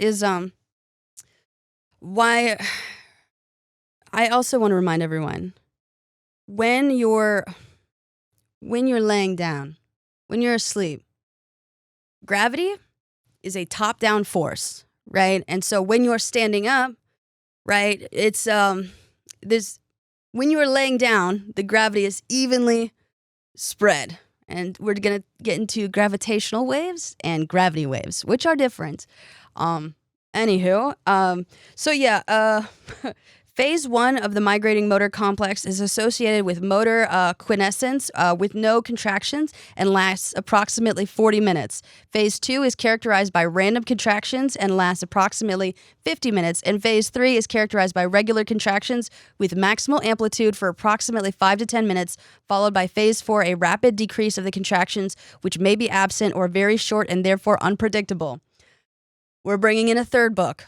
why I also want to remind everyone, when you're laying down, when you're asleep, gravity is a top-down force, right? And so when you're standing up, right, it's when you're laying down, the gravity is evenly spread. And we're going to get into gravitational waves and gravity waves, which are different. Phase 1 of the migrating motor complex is associated with motor quiescence with no contractions and lasts approximately 40 minutes. Phase 2 is characterized by random contractions and lasts approximately 50 minutes. And phase 3 is characterized by regular contractions with maximal amplitude for approximately 5 to 10 minutes, followed by phase 4, a rapid decrease of the contractions, which may be absent or very short and therefore unpredictable. We're bringing in a third book,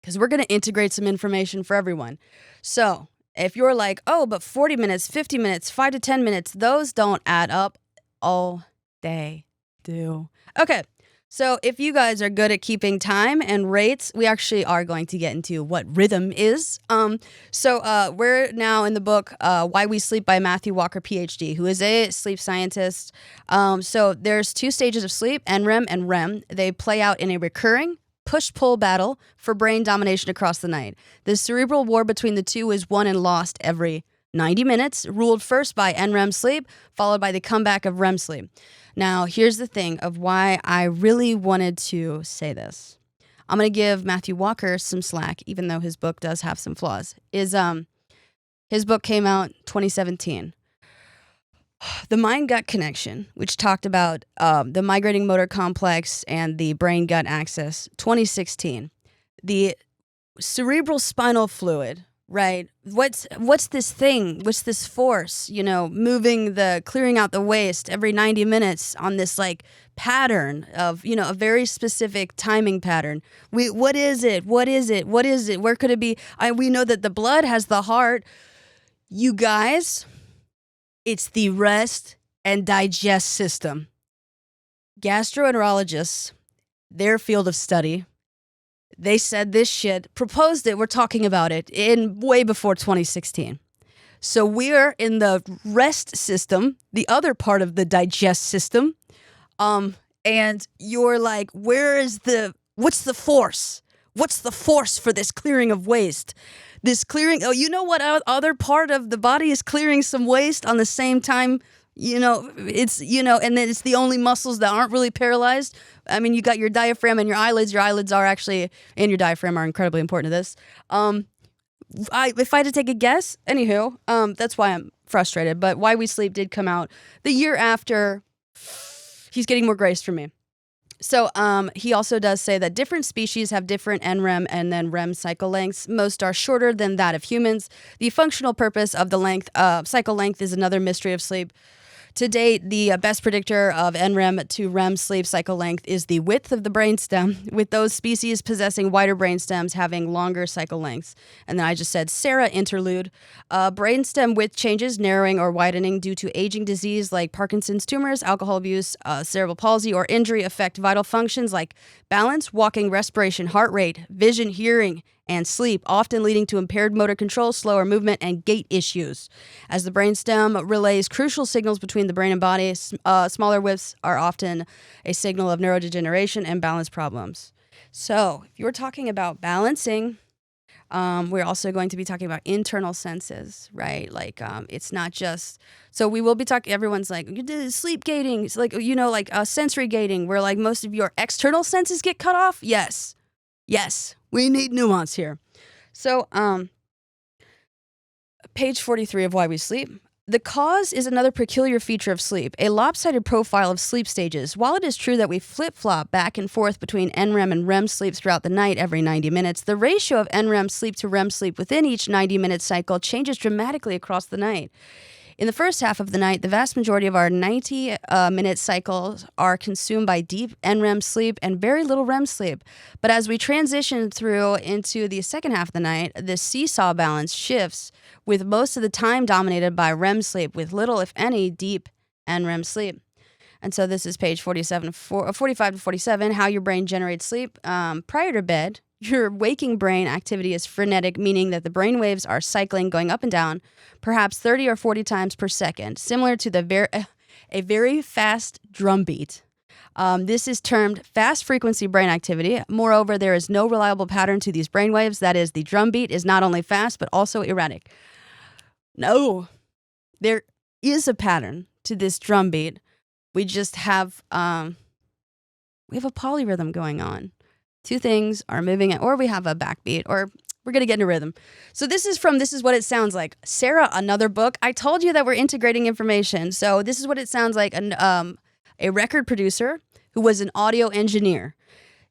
because we're going to integrate some information for everyone. So if you're like, oh, but 40 minutes, 50 minutes, 5 to 10 minutes, those don't add up. Oh, they do. Okay, so if you guys are good at keeping time and rates, we actually are going to get into what rhythm is. We're now in the book Why We Sleep by Matthew Walker, PhD, who is a sleep scientist. So there's 2 stages of sleep, NREM and REM. They play out in a recurring push-pull battle for brain domination across the night. The cerebral war between the two is won and lost every 90 minutes, ruled first by NREM sleep, followed by the comeback of REM sleep. Now, here's the thing of why I really wanted to say this. I'm going to give Matthew Walker some slack, even though his book does have some flaws. His book came out 2017. The mind-gut connection, which talked about the migrating motor complex and the brain-gut axis, 2016. The cerebrospinal fluid, right? What's this thing? What's this force? Clearing out the waste every 90 minutes on this pattern of, a very specific timing pattern. What is it? What is it? What is it? Where could it be? We know that the blood has the heart. You guys, it's the rest and digest system. Gastroenterologists, their field of study, they said this shit, proposed it, we're talking about it, in way before 2016. So we're in the rest system, the other part of the digest system, and you're like, what's the force? What's the force for this clearing of waste? This clearing, you know what other part of the body is clearing some waste on the same time? And then it's the only muscles that aren't really paralyzed. I mean, you got your diaphragm and your eyelids. Your eyelids are actually, and your diaphragm are incredibly important to this. If I had to take a guess, that's why I'm frustrated. But Why We Sleep did come out the year after. He's getting more grace from me. So he also does say that different species have different NREM and then REM cycle lengths. Most are shorter than that of humans. The functional purpose of the cycle length is another mystery of sleep. To date, the best predictor of NREM to REM sleep cycle length is the width of the brainstem, with those species possessing wider brainstems having longer cycle lengths. And then I just said Sarah interlude. Brainstem width changes, narrowing or widening due to aging disease like Parkinson's tumors, alcohol abuse, cerebral palsy, or injury affect vital functions like balance, walking, respiration, heart rate, vision, hearing, and sleep, often leading to impaired motor control, slower movement, and gait issues. As the brainstem relays crucial signals between the brain and body, smaller widths are often a signal of neurodegeneration and balance problems. So, if you're talking about balancing, we're also going to be talking about internal senses, right? It's not just, so we will be talking, everyone's like, you did sleep gating. It's like, sensory gating, where most of your external senses get cut off. Yes, we need nuance here. So, page 43 of Why We Sleep. The cause is another peculiar feature of sleep, a lopsided profile of sleep stages. While it is true that we flip-flop back and forth between NREM and REM sleep throughout the night every 90 minutes, the ratio of NREM sleep to REM sleep within each 90-minute cycle changes dramatically across the night. In the first half of the night, the vast majority of our 90-minute cycles are consumed by deep NREM sleep and very little REM sleep. But as we transition through into the second half of the night, the seesaw balance shifts, with most of the time dominated by REM sleep, with little, if any, deep NREM sleep. And so this is page 45 to 47, how your brain generates sleep. Prior to bed, your waking brain activity is frenetic, meaning that the brain waves are cycling, going up and down, perhaps 30 or 40 times per second, similar to a very fast drum beat. This is termed fast frequency brain activity. Moreover, there is no reliable pattern to these brain waves. That is, the drum beat is not only fast, but also erratic. No, there is a pattern to this drum beat. We just have, we have a polyrhythm going on. Two things are moving, or we have a backbeat, or we're going to get into rhythm. So this is What It Sounds Like. Sarah, another book. I told you that we're integrating information. So this is what it sounds like. A record producer who was an audio engineer.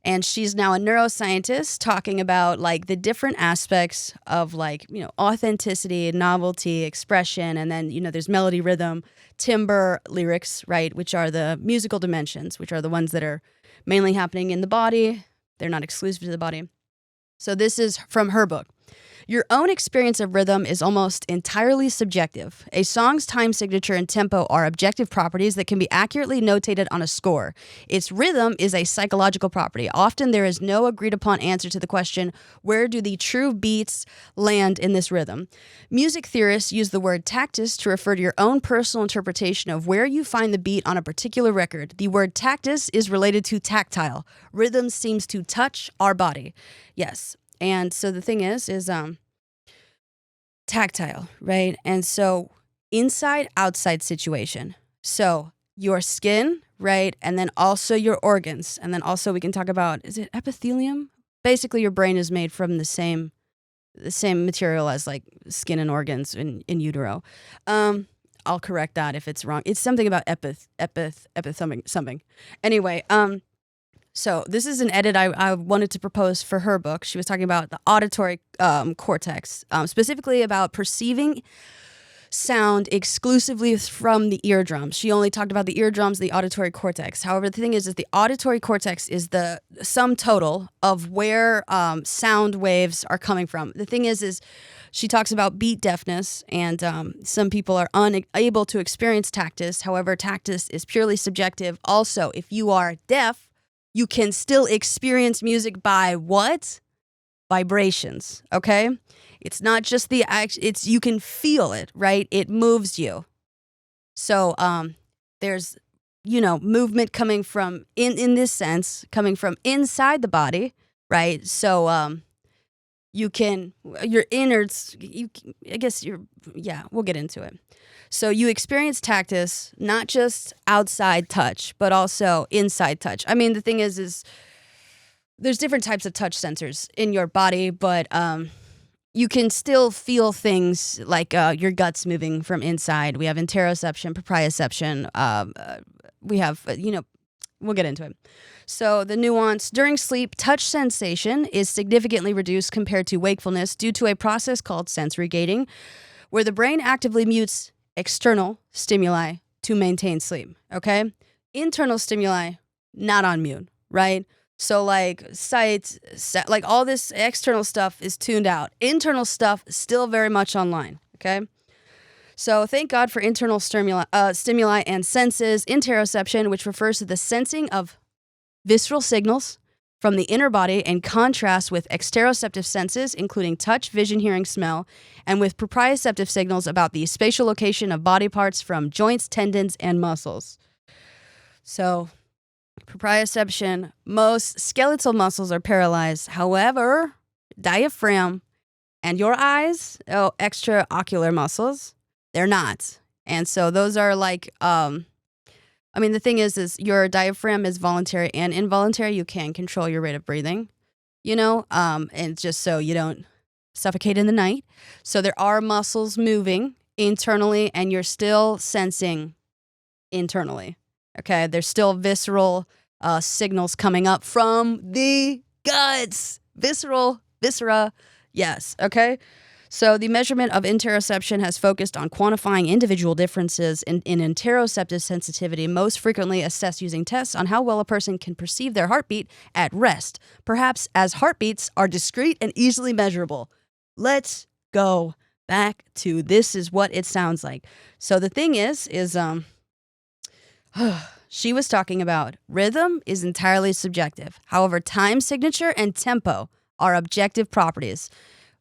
And she's now a neuroscientist talking about like the different aspects of authenticity, novelty, expression. And then, there's melody, rhythm, timbre, lyrics, right? Which are the musical dimensions, which are the ones that are mainly happening in the body. They're not exclusive to the body. So this is from her book. Your own experience of rhythm is almost entirely subjective. A song's time signature and tempo are objective properties that can be accurately notated on a score. Its rhythm is a psychological property. Often there is no agreed upon answer to the question, where do the true beats land in this rhythm? Music theorists use the word tactus to refer to your own personal interpretation of where you find the beat on a particular record. The word tactus is related to tactile. Rhythm seems to touch our body. Yes. And so the thing is tactile, right? And so inside, outside situation. So your skin, right? And then also your organs. And then also we can talk about, is it epithelium? Basically your brain is made from the same material as like skin and organs in utero. I'll correct that if it's wrong. It's something about something. Anyway, so this is an edit I wanted to propose for her book. She was talking about the auditory cortex, specifically about perceiving sound exclusively from the eardrums. She only talked about the eardrums, the auditory cortex. However, the thing is the auditory cortex is the sum total of where sound waves are coming from. The thing is she talks about beat deafness, and some people are unable to experience tactus. However, tactus is purely subjective. Also, if you are deaf, you can still experience music by what? Vibrations, okay? It's not just you can feel it, right? It moves you. So there's, movement coming from, in this sense, coming from inside the body, right? So your innards, we'll get into it. So you experience tactus, not just outside touch, but also inside touch. I mean, the thing is there's different types of touch sensors in your body, but you can still feel things like your guts moving from inside. We have interoception, proprioception. We have, we'll get into it. So the nuance, during sleep, touch sensation is significantly reduced compared to wakefulness due to a process called sensory gating, where the brain actively mutes external stimuli to maintain sleep, okay? Internal stimuli, not on mute, right? So like sight, like all this external stuff is tuned out. Internal stuff still very much online, okay? So thank God for internal stimuli and senses, interoception, which refers to the sensing of visceral signals from the inner body in contrast with exteroceptive senses, including touch, vision, hearing, smell, and with proprioceptive signals about the spatial location of body parts from joints, tendons, and muscles. So proprioception, most skeletal muscles are paralyzed. However, diaphragm and your eyes, extraocular muscles, they're not. And so those are like, the thing is your diaphragm is voluntary and involuntary. You can control your rate of breathing, and just so you don't suffocate in the night. So there are muscles moving internally and you're still sensing internally. Okay, there's still visceral signals coming up from the guts. Viscera. Yes, okay? So the measurement of interoception has focused on quantifying individual differences in interoceptive sensitivity, most frequently assessed using tests on how well a person can perceive their heartbeat at rest, perhaps as heartbeats are discrete and easily measurable. Let's go back to this is what it sounds like. So the thing is she was talking about rhythm is entirely subjective. However, time signature and tempo are objective properties.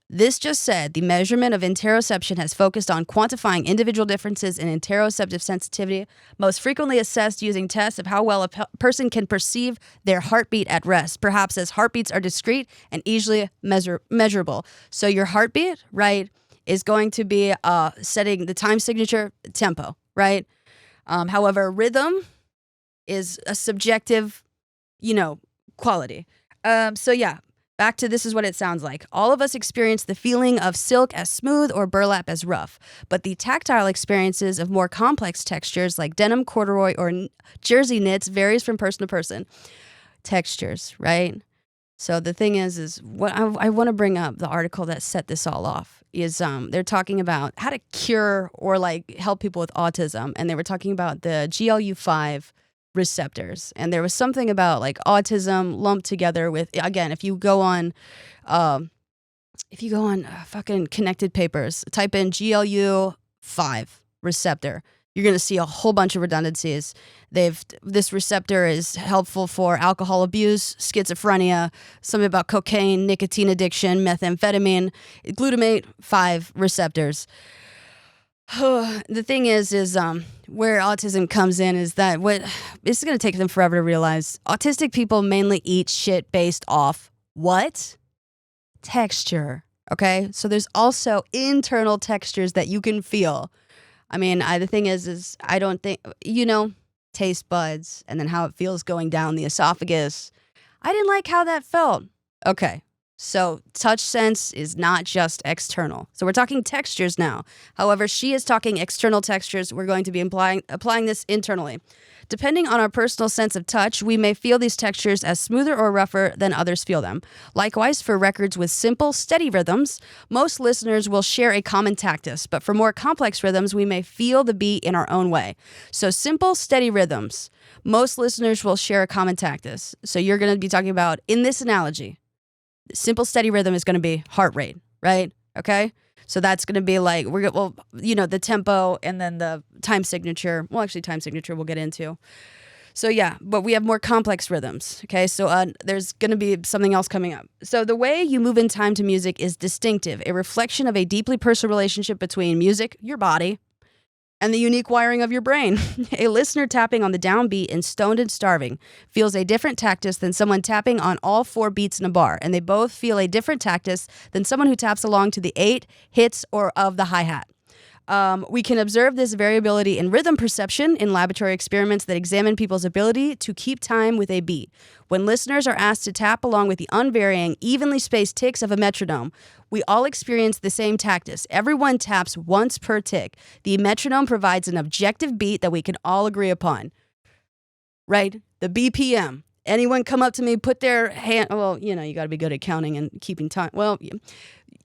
This just said the measurement of interoception has focused on quantifying individual differences in interoceptive sensitivity, most frequently assessed using tests of how well a person can perceive their heartbeat at rest, perhaps as heartbeats are discrete and easily measurable. So your heartbeat, right, is going to be setting the time signature, tempo, right? However, rhythm is a subjective, quality. So yeah. Back to this is what it sounds like. All of us experience the feeling of silk as smooth or burlap as rough, but the tactile experiences of more complex textures like denim, corduroy, or jersey knits varies from person to person. Textures, right? So the thing is what I want to bring up, the article that set this all off, is they're talking about how to cure or help people with autism, and they were talking about the GLU5 receptors, and there was something about autism lumped together with, again, if you go on fucking Connected Papers, type in GLU5 receptor, you're going to see a whole bunch of redundancies. This receptor is helpful for alcohol abuse, schizophrenia, something about cocaine, nicotine addiction, methamphetamine, glutamate, 5 receptors. The thing is where autism comes in is that it's going to take them forever to realize autistic people mainly eat shit based off what? Texture. Okay? So there's also internal textures that you can feel. I mean, the thing is I don't think, taste buds and then how it feels going down the esophagus. I didn't like how that felt. Okay. So touch sense is not just external. So we're talking textures now. However, she is talking external textures. We're going to be applying this internally. Depending on our personal sense of touch, we may feel these textures as smoother or rougher than others feel them. Likewise, for records with simple, steady rhythms, most listeners will share a common tactus, but for more complex rhythms, we may feel the beat in our own way. So simple, steady rhythms, most listeners will share a common tactus. So you're going to be talking about, in this analogy, simple, steady rhythm is going to be heart rate, right? Okay? So that's going to be the tempo and then the time signature. Well, actually, time signature we'll get into. So yeah, but we have more complex rhythms. Okay, so there's going to be something else coming up. So the way you move in time to music is distinctive, a reflection of a deeply personal relationship between music, your body, and the unique wiring of your brain. A listener tapping on the downbeat in Stoned and Starving feels a different tactus than someone tapping on all 4 beats in a bar, and they both feel a different tactus than someone who taps along to the 8 hits or of the hi-hat. We can observe this variability in rhythm perception in laboratory experiments that examine people's ability to keep time with a beat. When listeners are asked to tap along with the unvarying, evenly spaced ticks of a metronome, we all experience the same tactus. Everyone taps once per tick. The metronome provides an objective beat that we can all agree upon. Right? The BPM. Anyone come up to me, put their hand, you got to be good at counting and keeping time. Well,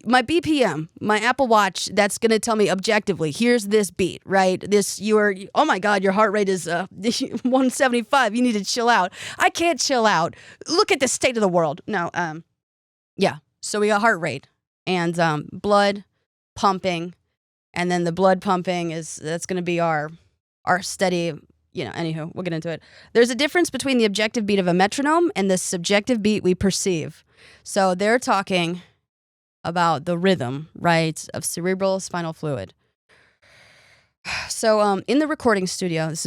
my BPM, my Apple Watch, that's going to tell me objectively, here's this beat, right? Oh my God, your heart rate is 175. You need to chill out. I can't chill out. Look at the state of the world. No, yeah. So we got heart rate and blood pumping. And then the blood pumping that's going to be our steady, anywho, we'll get into it. There's a difference between the objective beat of a metronome and the subjective beat we perceive. So they're talking about the rhythm, right, of cerebrospinal fluid. So in the recording studio, this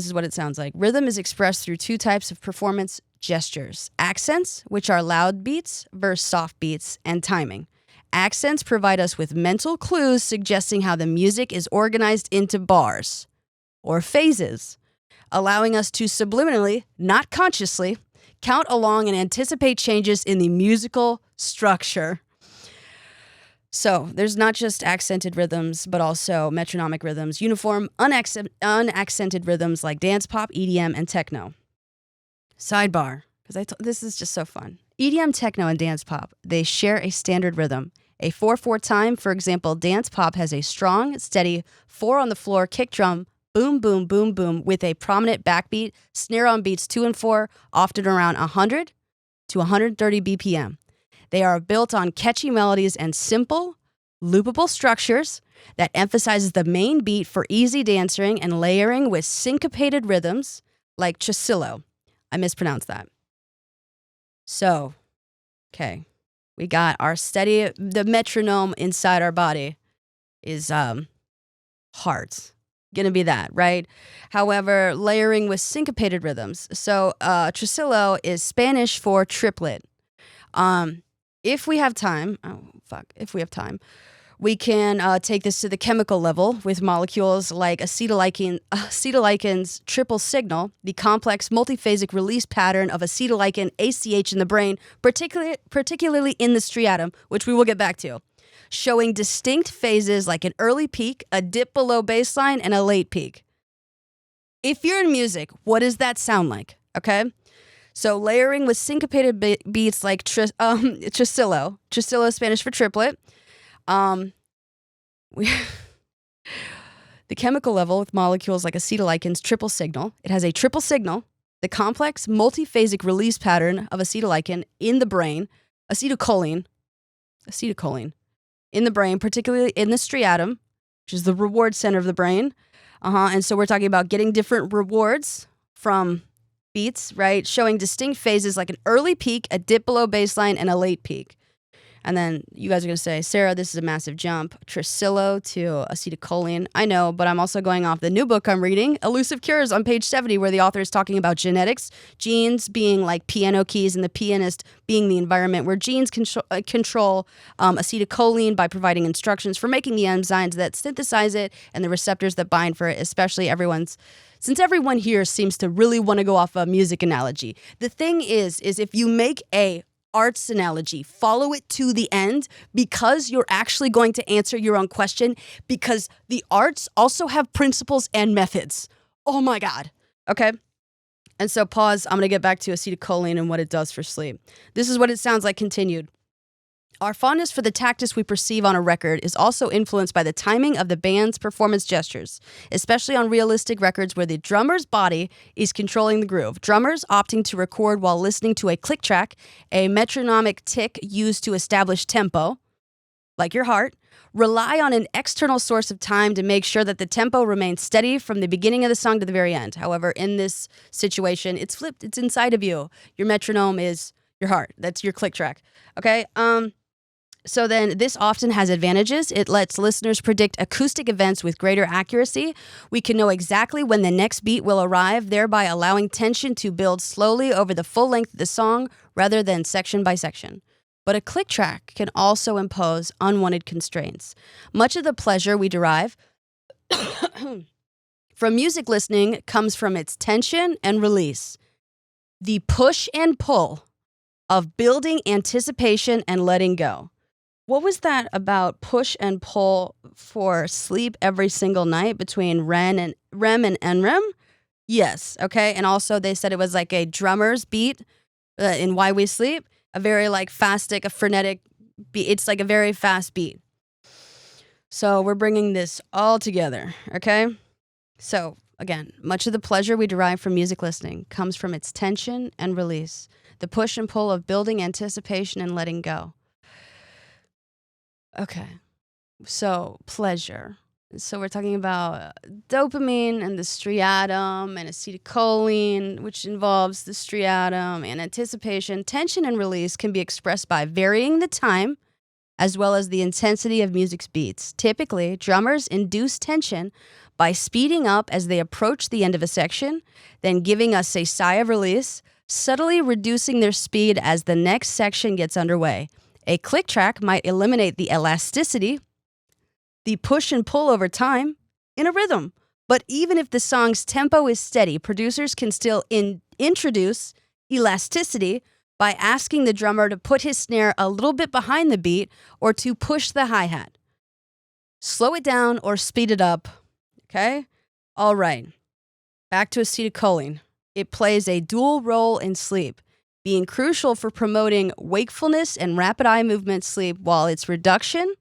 is what it sounds like. Rhythm is expressed through 2 types of performance gestures. Accents, which are loud beats versus soft beats, and timing. Accents provide us with mental clues suggesting how the music is organized into bars or phases, allowing us to subliminally, not consciously, count along and anticipate changes in the musical structure. So there's not just accented rhythms, but also metronomic rhythms, uniform, unaccented rhythms like dance pop, EDM, and techno. Sidebar, because this is just so fun. EDM, techno, and dance pop, they share a standard rhythm. A 4/4 time, for example, dance pop has a strong, steady 4 on the floor kick drum, boom, boom, boom, boom, with a prominent backbeat, snare on beats 2 and 4, often around 100 to 130 BPM. They are built on catchy melodies and simple, loopable structures that emphasizes the main beat for easy dancing and layering with syncopated rhythms like tresillo. I mispronounced that. So, okay, we got our steady, the metronome inside our body is heart. Gonna be that, right? However, layering with syncopated rhythms. So, tresillo is Spanish for triplet. If we have time, we can take this to the chemical level with molecules like acetylecon's triple signal, the complex multiphasic release pattern of acetylecon ACH in the brain, particularly in the striatum, which we will get back to, showing distinct phases like an early peak, a dip below baseline, and a late peak. If you're in music, what does that sound like? Okay? So layering with syncopated beats like tresillo is Spanish for triplet. The chemical level with molecules like acetylecon's triple signal. It has a triple signal, the complex multiphasic release pattern of acetylecon in the brain, acetylcholine in the brain, particularly in the striatum, which is the reward center of the brain. And so we're talking about getting different rewards from beats, right? Showing distinct phases like an early peak, a dip below baseline, and a late peak. And then you guys are going to say, Sarah, this is a massive jump. Tresillo to acetylcholine. I know, but I'm also going off the new book I'm reading, Elusive Cures, on page 70, where the author is talking about genetics, genes being like piano keys and the pianist being the environment, where genes control acetylcholine by providing instructions for making the enzymes that synthesize it and the receptors that bind for it, especially since everyone here seems to really want to go off a music analogy. The thing is if you make a arts analogy, follow it to the end, because you're actually going to answer your own question, because the arts also have principles and methods. Oh my God. Okay. And so pause. I'm going to get back to acetylcholine and what it does for sleep. This is what it sounds like continued. Our fondness for the tactus we perceive on a record is also influenced by the timing of the band's performance gestures, especially on realistic records where the drummer's body is controlling the groove. Drummers opting to record while listening to a click track, a metronomic tick used to establish tempo, like your heart, rely on an external source of time to make sure that the tempo remains steady from the beginning of the song to the very end. However, in this situation, it's flipped. It's inside of you. Your metronome is your heart. That's your click track. Okay? So then this often has advantages. It lets listeners predict acoustic events with greater accuracy. We can know exactly when the next beat will arrive, thereby allowing tension to build slowly over the full length of the song rather than section by section. But a click track can also impose unwanted constraints. Much of the pleasure we derive from music listening comes from its tension and release. The push and pull of building anticipation and letting go. What was that about push and pull for sleep every single night between REM and NREM? Yes, okay. And also they said it was like a drummer's beat in Why We Sleep, a very like a frenetic beat. It's like a very fast beat. So we're bringing this all together, okay? So again, much of the pleasure we derive from music listening comes from its tension and release, the push and pull of building anticipation and letting go. Okay, so pleasure. So we're talking about dopamine and the striatum and acetylcholine, which involves the striatum and anticipation. Tension and release can be expressed by varying the time as well as the intensity of music's beats. Typically, drummers induce tension by speeding up as they approach the end of a section, then giving us a sigh of release, subtly reducing their speed as the next section gets underway. A click track might eliminate the elasticity, the push and pull over time, in a rhythm. But even if the song's tempo is steady, producers can still introduce elasticity by asking the drummer to put his snare a little bit behind the beat or to push the hi-hat. Slow it down or speed it up. Okay? All right. Back to acetylcholine. It plays a dual role in sleep, being crucial for promoting wakefulness and rapid eye movement sleep, while its reduction,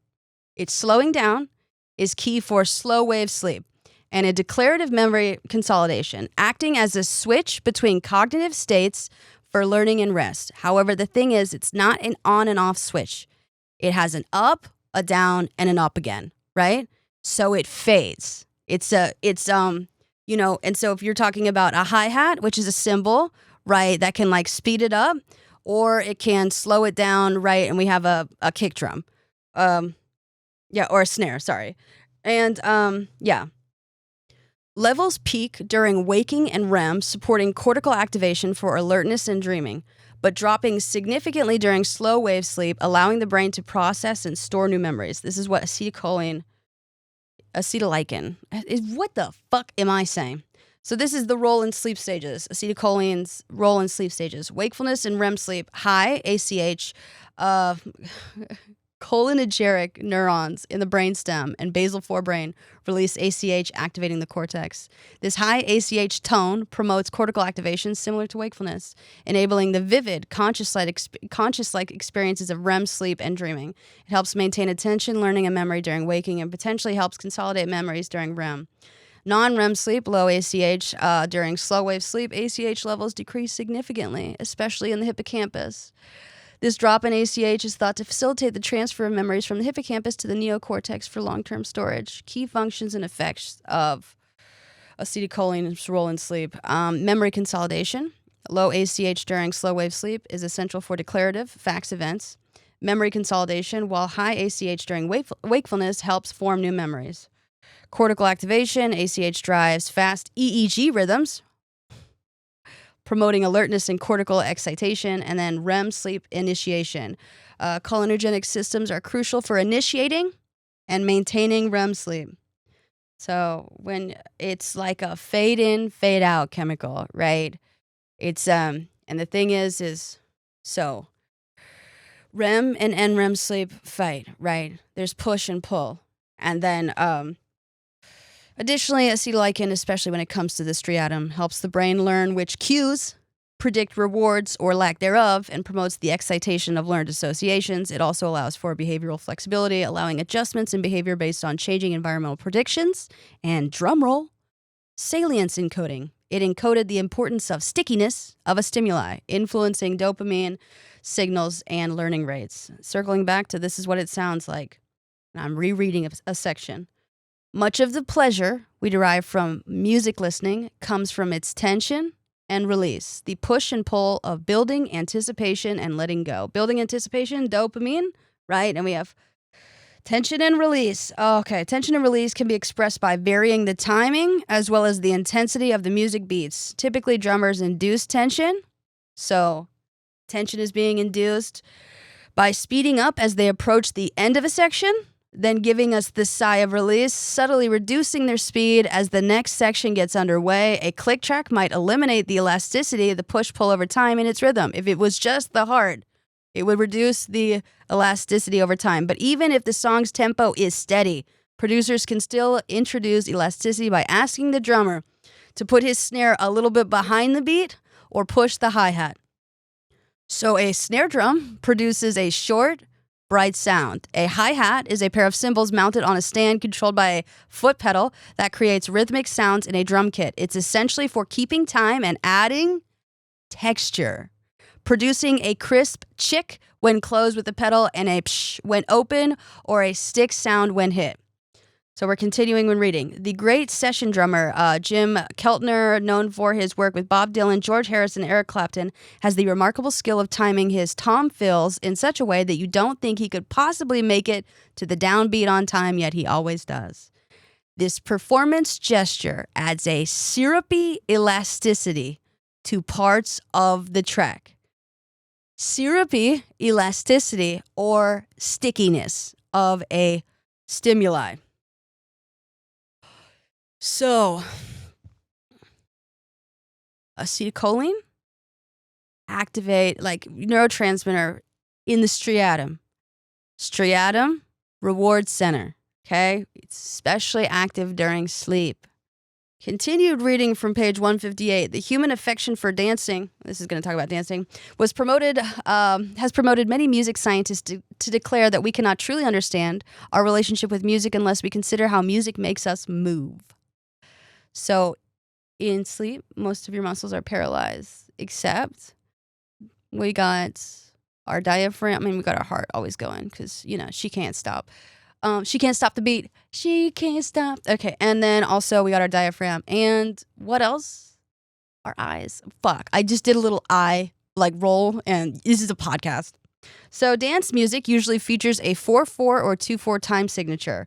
its slowing down, is key for slow wave sleep and a declarative memory consolidation, acting as a switch between cognitive states for learning and rest. However, the thing is, it's not an on and off switch. It has an up, a down, and an up again, right? So it fades. And so if you're talking about a hi-hat, which is a cymbal, right, that can like speed it up, or it can slow it down, right, and we have a kick drum. Or a snare, sorry. And levels peak during waking and REM, supporting cortical activation for alertness and dreaming, but dropping significantly during slow wave sleep, allowing the brain to process and store new memories. This is what acetylicin. What the fuck am I saying? So this is the role in sleep stages. Acetylcholine's role in sleep stages. Wakefulness and REM sleep. High ACH, cholinergic neurons in the brainstem and basal forebrain release ACH, activating the cortex. This high ACH tone promotes cortical activation similar to wakefulness, enabling the vivid, conscious-like experiences of REM sleep and dreaming. It helps maintain attention, learning, and memory during waking, and potentially helps consolidate memories during REM. Non-REM sleep, low ACH. During slow wave sleep, ACH levels decrease significantly, especially in the hippocampus. This drop in ACH is thought to facilitate the transfer of memories from the hippocampus to the neocortex for long-term storage. Key functions and effects of acetylcholine's role in sleep. Memory consolidation. Low ACH during slow wave sleep is essential for declarative facts events. Memory consolidation, while high ACH during wakefulness helps form new memories. Cortical activation. ACH drives fast EEG rhythms, promoting alertness and cortical excitation, and then REM sleep initiation. Cholinergic systems are crucial for initiating and maintaining REM sleep. So when it's like a fade in, fade out chemical, right? It's and the thing is so REM and NREM sleep fight, right? There's push and pull, and then additionally, acetylcholine, especially when it comes to the striatum, helps the brain learn which cues predict rewards or lack thereof and promotes the excitation of learned associations. It also allows for behavioral flexibility, allowing adjustments in behavior based on changing environmental predictions. And drumroll, salience encoding. It encoded the importance of stickiness of a stimuli, influencing dopamine signals and learning rates. Circling back to this is what it sounds like. I'm rereading a section. Much of the pleasure we derive from music listening comes from its tension and release, the push and pull of building anticipation and letting go. Building anticipation, dopamine, right? And we have tension and release. Okay, tension and release can be expressed by varying the timing as well as the intensity of the music beats. Typically, drummers induce tension. So, tension is being induced by speeding up as they approach the end of a section, then giving us the sigh of release, subtly reducing their speed as the next section gets underway. A click track might eliminate the elasticity of the push-pull over time in its rhythm. If it was just the heart, it would reduce the elasticity over time. But even if the song's tempo is steady, producers can still introduce elasticity by asking the drummer to put his snare a little bit behind the beat or push the hi-hat. So a snare drum produces a short, bright sound. A hi-hat is a pair of cymbals mounted on a stand controlled by a foot pedal that creates rhythmic sounds in a drum kit. It's essentially for keeping time and adding texture, producing a crisp chick when closed with the pedal and a psh when open, or a stick sound when hit. So we're continuing when reading. The great session drummer, Jim Keltner, known for his work with Bob Dylan, George Harrison, and Eric Clapton, has the remarkable skill of timing his tom fills in such a way that you don't think he could possibly make it to the downbeat on time, yet he always does. This performance gesture adds a syrupy elasticity to parts of the track. Syrupy elasticity or stickiness of a stimuli. So, acetylcholine activate like neurotransmitter in the striatum. Striatum, reward center. Okay, it's especially active during sleep. Continued reading from page 158. The human affection for dancing, this is going to talk about dancing, has promoted many music scientists to declare that we cannot truly understand our relationship with music unless we consider how music makes us move. So in sleep, most of your muscles are paralyzed, except we got our diaphragm. I mean, we got our heart always going because, she can't stop. She can't stop the beat. She can't stop. Okay. And then also we got our diaphragm. And what else? Our eyes. Fuck. I just did a little eye roll, and this is a podcast. So dance music usually features a 4/4 or 2/4 time signature.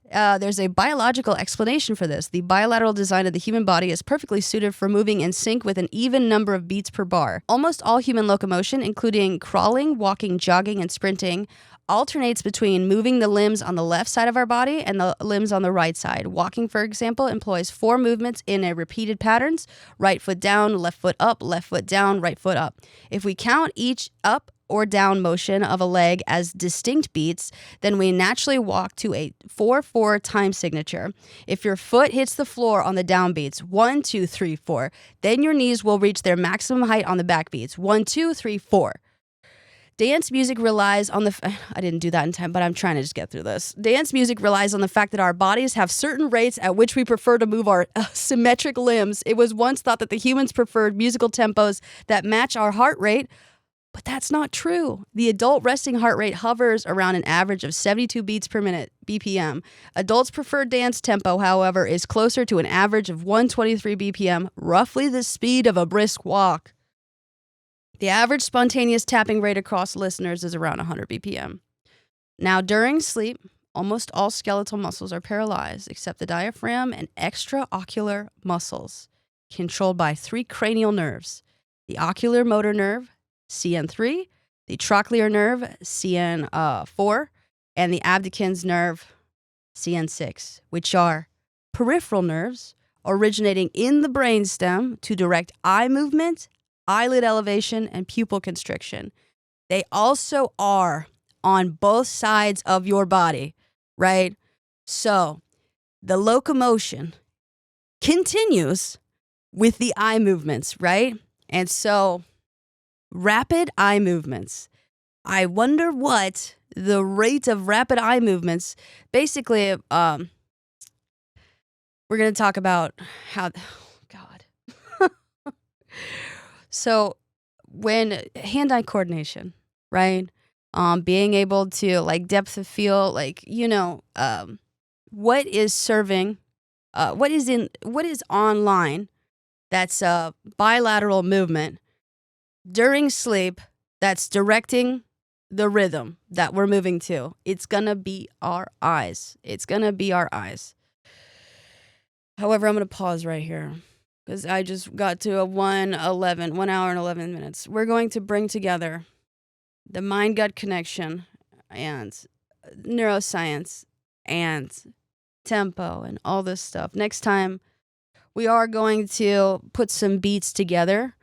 There's a biological explanation for this. The bilateral design of the human body is perfectly suited for moving in sync with an even number of beats per bar. Almost all human locomotion, including crawling, walking, jogging, and sprinting, alternates between moving the limbs on the left side of our body and the limbs on the right side. Walking, for example, employs 4 movements in a repeated patterns: right foot down, left foot up, left foot down, right foot up. If we count each up or down motion of a leg as distinct beats, then we naturally walk to a 4/4 time signature. If your foot hits the floor on the down beats, 1, 2, 3, 4, then your knees will reach their maximum height on the back beats, 1, 2, 3, 4. Dance music relies on I didn't do that in time, but I'm trying to just get through this. Dance music relies on the fact that our bodies have certain rates at which we prefer to move our symmetric limbs. It was once thought that the humans preferred musical tempos that match our heart rate, but that's not true. The adult resting heart rate hovers around an average of 72 beats per minute, BPM. Adults' preferred dance tempo, however, is closer to an average of 123 BPM, roughly the speed of a brisk walk. The average spontaneous tapping rate across listeners is around 100 BPM. Now, during sleep, almost all skeletal muscles are paralyzed except the diaphragm and extraocular muscles, controlled by 3 cranial nerves: the ocular motor nerve, CN3, the trochlear nerve, CN4, and the abducens nerve, CN6, which are peripheral nerves originating in the brainstem to direct eye movement, eyelid elevation, and pupil constriction. They also are on both sides of your body, right? So the locomotion continues with the eye movements, right? And so rapid eye movements. I wonder what the rate of rapid eye movements, basically, we're going to talk about how, God. So when hand-eye coordination, right? Being able to depth of field, what is serving, what is online that's a bilateral movement during sleep that's directing the rhythm that we're moving to. It's going to be our eyes. It's going to be our eyes. However, I'm going to pause right here because I just got to a 1 hour and 11 minutes. We're going to bring together the mind-gut connection and neuroscience and tempo and all this stuff. Next time, we are going to put some beats together.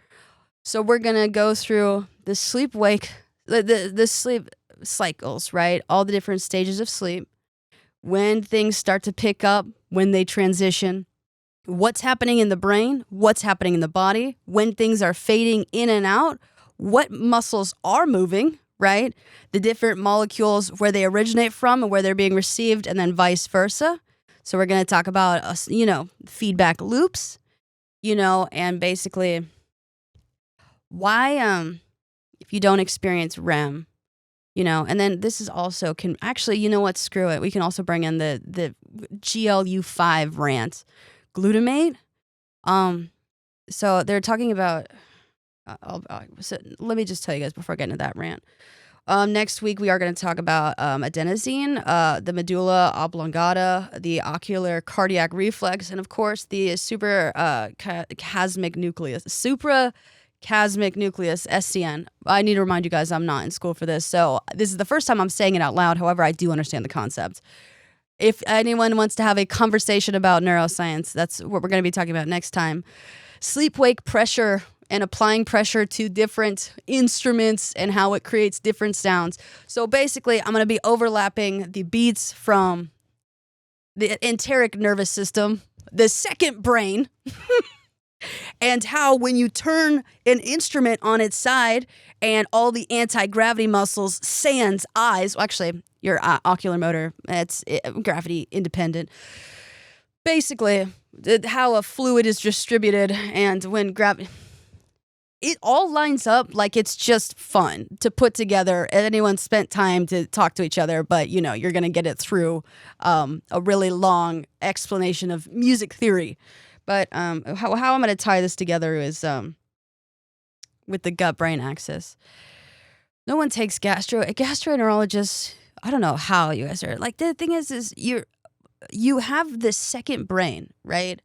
So we're going to go through the sleep-wake, the sleep cycles, right? All the different stages of sleep, when things start to pick up, when they transition, what's happening in the brain, what's happening in the body, when things are fading in and out, what muscles are moving, right? The different molecules, where they originate from and where they're being received, and then vice versa. So we're going to talk about, feedback loops, and basically why, if you don't experience REM, and then this is also screw it. We can also bring in the GLU5 rant, glutamate. So they're talking about, so let me just tell you guys before I get into that rant. Next week, we are going to talk about adenosine, the medulla oblongata, the ocular cardiac reflex, and of course, the suprachiasmatic nucleus, SCN. I need to remind you guys I'm not in school for this, so this is the first time I'm saying it out loud. However, I do understand the concept. If anyone wants to have a conversation about neuroscience, that's what we're going to be talking about next time. Sleep-wake pressure and applying pressure to different instruments and how it creates different sounds. So basically, I'm going to be overlapping the beats from the enteric nervous system, the second brain, and how when you turn an instrument on its side and all the anti-gravity muscles, sands, eyes, well, actually your ocular motor, it's gravity independent. Basically, how a fluid is distributed and when gravity... It all lines up like it's just fun to put together. Anyone spent time to talk to each other, but you know, you're going to get it through a really long explanation of music theory. But how I'm going to tie this together is with the gut-brain axis. No one takes gastroenterologists. I don't know how you guys are. Like, the thing is you have this second brain, right?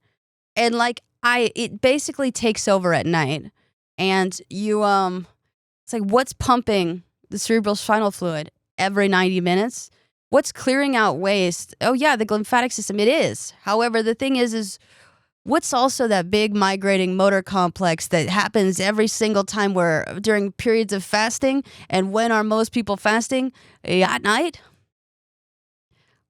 And like it basically takes over at night. And you, it's like, what's pumping the cerebrospinal fluid every 90 minutes? What's clearing out waste? Oh yeah, the lymphatic system, it is. However, the thing is what's also that big migrating motor complex that happens every single time during periods of fasting? And when are most people fasting? At night?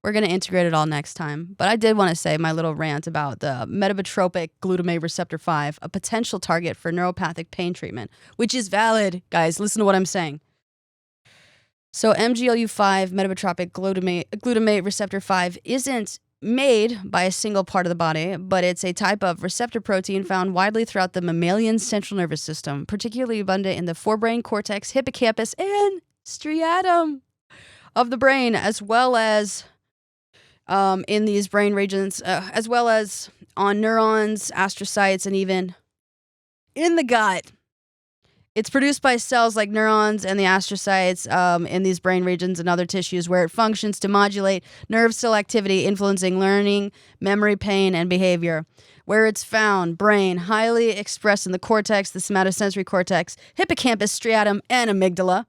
We're going to integrate it all next time. But I did want to say my little rant about the metabotropic glutamate receptor 5, a potential target for neuropathic pain treatment, which is valid. Guys, listen to what I'm saying. So MGLU5, metabotropic glutamate receptor 5, isn't made by a single part of the body, but it's a type of receptor protein found widely throughout the mammalian central nervous system, particularly abundant in the forebrain cortex, hippocampus, and striatum of the brain, as well as in these brain regions, as well as on neurons, astrocytes, and even in the gut. It's produced by cells like neurons and the astrocytes in these brain regions and other tissues where it functions to modulate nerve cell activity, influencing learning, memory, pain, and behavior. Where it's found, brain, highly expressed in the cortex, the somatosensory cortex, hippocampus, striatum, and amygdala.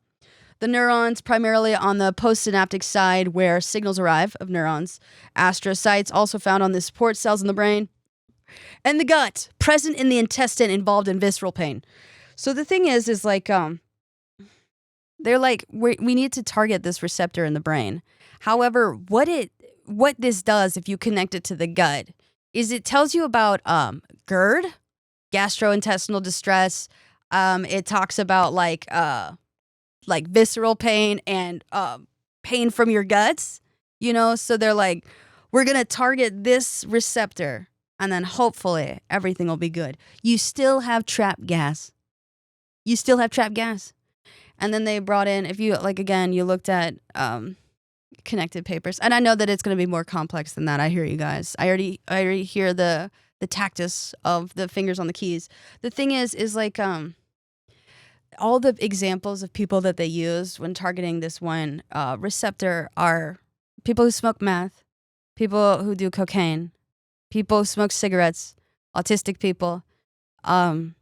The neurons, primarily on the postsynaptic side where signals arrive of neurons. Astrocytes, also found on the support cells in the brain. And the gut, present in the intestine, involved in visceral pain. So the thing is like, they're like, we need to target this receptor in the brain. However, what this does if you connect it to the gut is it tells you about GERD, gastrointestinal distress. It talks about like visceral pain and pain from your guts, you know? So they're like, we're going to target this receptor and then hopefully everything will be good. You still have trapped gas. And then they brought in, if you, like, again, you looked at connected papers. And I know that it's going to be more complex than that. I hear you guys. I already hear the tactus of the fingers on the keys. The thing is like, all the examples of people that they used when targeting this one receptor are people who smoke meth, people who do cocaine, people who smoke cigarettes, autistic people, and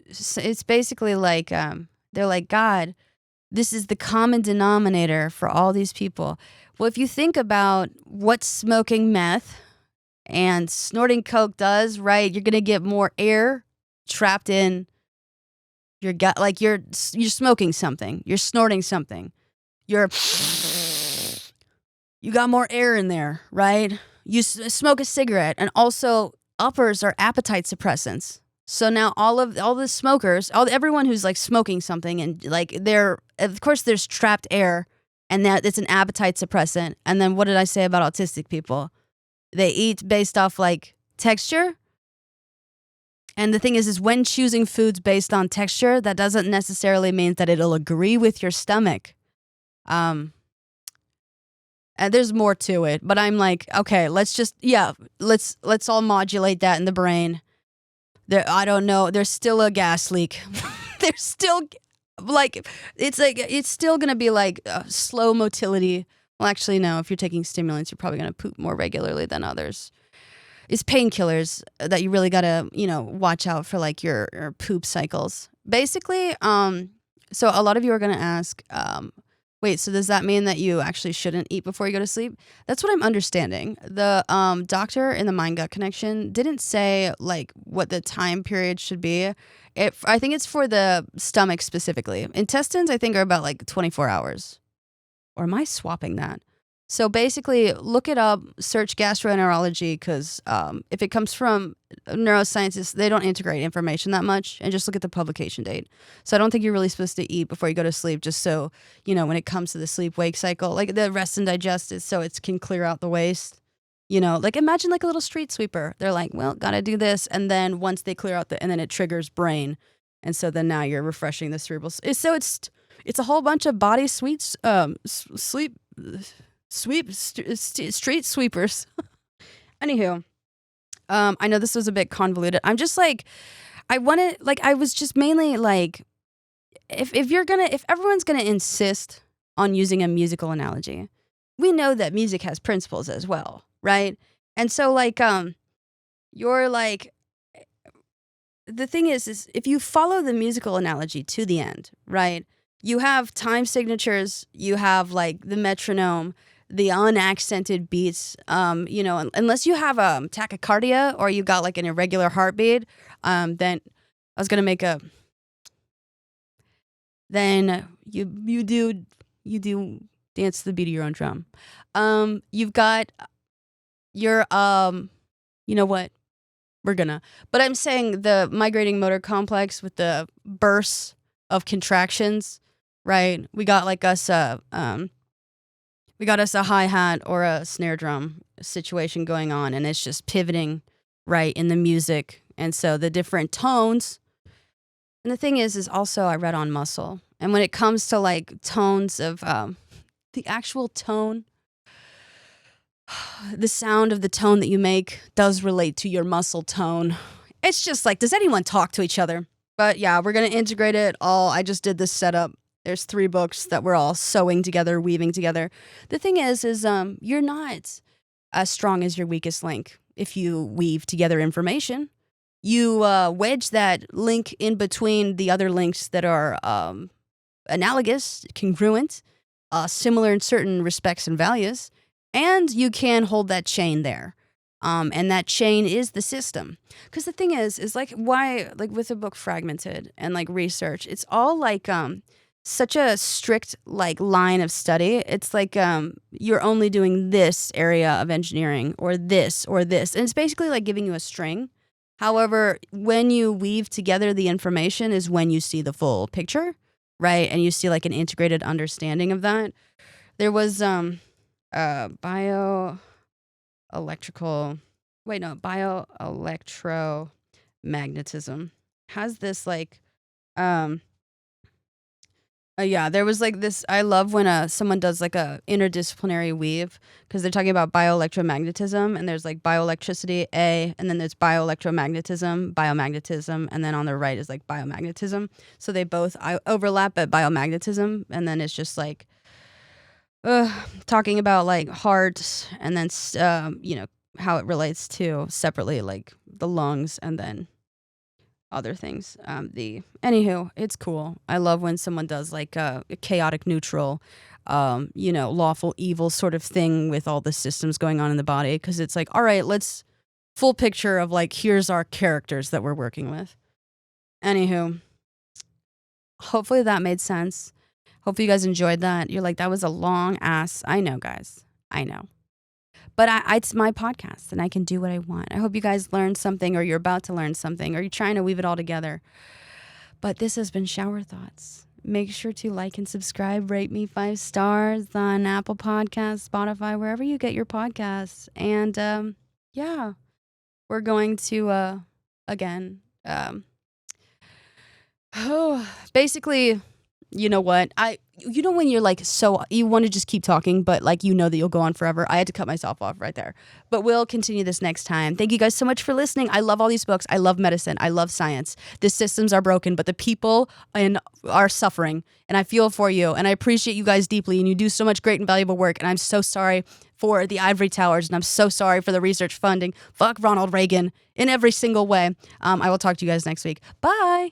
it's basically like they're like, God, this is the common denominator for all these people. Well, if you think about what smoking meth and snorting coke does, right, you're gonna get more air trapped in your gut, like you're smoking something, you're snorting something, you got more air in there, right? You smoke a cigarette, and also uppers are appetite suppressants. So now all the smokers, everyone who's like smoking something and like of course there's trapped air, and that it's an appetite suppressant. And then what did I say about autistic people? They eat based off like texture. And the thing is when choosing foods based on texture, that doesn't necessarily mean that it'll agree with your stomach. And there's more to it, but I'm like, okay, let's all modulate that in the brain. I don't know. There's still a gas leak. There's still it's still going to be like slow motility. Well, actually, no. If you're taking stimulants, you're probably going to poop more regularly than others. It's painkillers that you really got to, watch out for, like your poop cycles. Basically, so a lot of you are going to ask, Wait, so does that mean that you actually shouldn't eat before you go to sleep? That's what I'm understanding. The doctor in the mind gut connection didn't say like what the time period should be. I think it's for the stomach specifically. Intestines, I think, are about like 24 hours. Or am I swapping that? So basically, look it up, search gastroenterology, because if it comes from neuroscientists, they don't integrate information that much, and just look at the publication date. So I don't think you're really supposed to eat before you go to sleep, just so, when it comes to the sleep-wake cycle, like the rest and digest is so it can clear out the waste. Like imagine like a little street sweeper. They're like, well, gotta do this. And then once they clear out and then it triggers brain. And so then now you're refreshing the cerebral. So it's a whole bunch of body street sweepers. Anywho, I know this was a bit convoluted. I'm just like, I was just mainly like, if everyone's gonna insist on using a musical analogy, we know that music has principles as well, right? And so like, you're like, the thing is if you follow the musical analogy to the end, right? You have time signatures, you have like the metronome, the unaccented beats, unless you have tachycardia or you got like an irregular heartbeat, then I was gonna make then you do dance to the beat of your own drum. You've got your you know what? But I'm saying the migrating motor complex with the bursts of contractions, right? We got us a hi-hat or a snare drum situation going on, and it's just pivoting right in the music. And so the different tones. And the thing is also I read on muscle. And when it comes to like tones of the actual tone, the sound of the tone that you make does relate to your muscle tone. It's just like, does anyone talk to each other? But yeah, we're going to integrate it all. I just did this setup. There's 3 books that we're all sewing together, weaving together. The thing is you're not as strong as your weakest link. If you weave together information, you wedge that link in between the other links that are analogous, congruent, similar in certain respects and values, and you can hold that chain there. And that chain is the system. Because the thing is like why, like with the book Fragmented and like research, it's all like such a strict like line of study. It's like you're only doing this area of engineering or this. And it's basically like giving you a string. However, when you weave together the information is when you see the full picture, right? And you see like an integrated understanding of that. There was bioelectromagnetism has this like there was like this. I love when someone does like a interdisciplinary weave because they're talking about bioelectromagnetism, and there's like bioelectricity and then there's biomagnetism, and then on the right is like biomagnetism. So they both overlap at biomagnetism, and then it's just like talking about like heart, and then how it relates to separately like the lungs, and then other things. Anywho, it's cool. I love when someone does like a chaotic neutral, lawful evil sort of thing with all the systems going on in the body, because it's like, all right, let's full picture of like, here's our characters that we're working with. Anywho, hopefully that made sense. Hope you guys enjoyed that. You're like, that was a long ass. I know, guys. I know. But it's my podcast, and I can do what I want. I hope you guys learned something, or you're about to learn something, or you're trying to weave it all together. But this has been Schauer Thoughts. Make sure to like and subscribe. Rate me 5 stars on Apple Podcasts, Spotify, wherever you get your podcasts. And we're going to, basically, you know what? When you're like, so you want to just keep talking, but like, that you'll go on forever. I had to cut myself off right there, but we'll continue this next time. Thank you guys so much for listening. I love all these books. I love medicine. I love science. The systems are broken, but the people are suffering, and I feel for you, and I appreciate you guys deeply, and you do so much great and valuable work. And I'm so sorry for the ivory towers, and I'm so sorry for the research funding. Fuck Ronald Reagan in every single way. I will talk to you guys next week. Bye.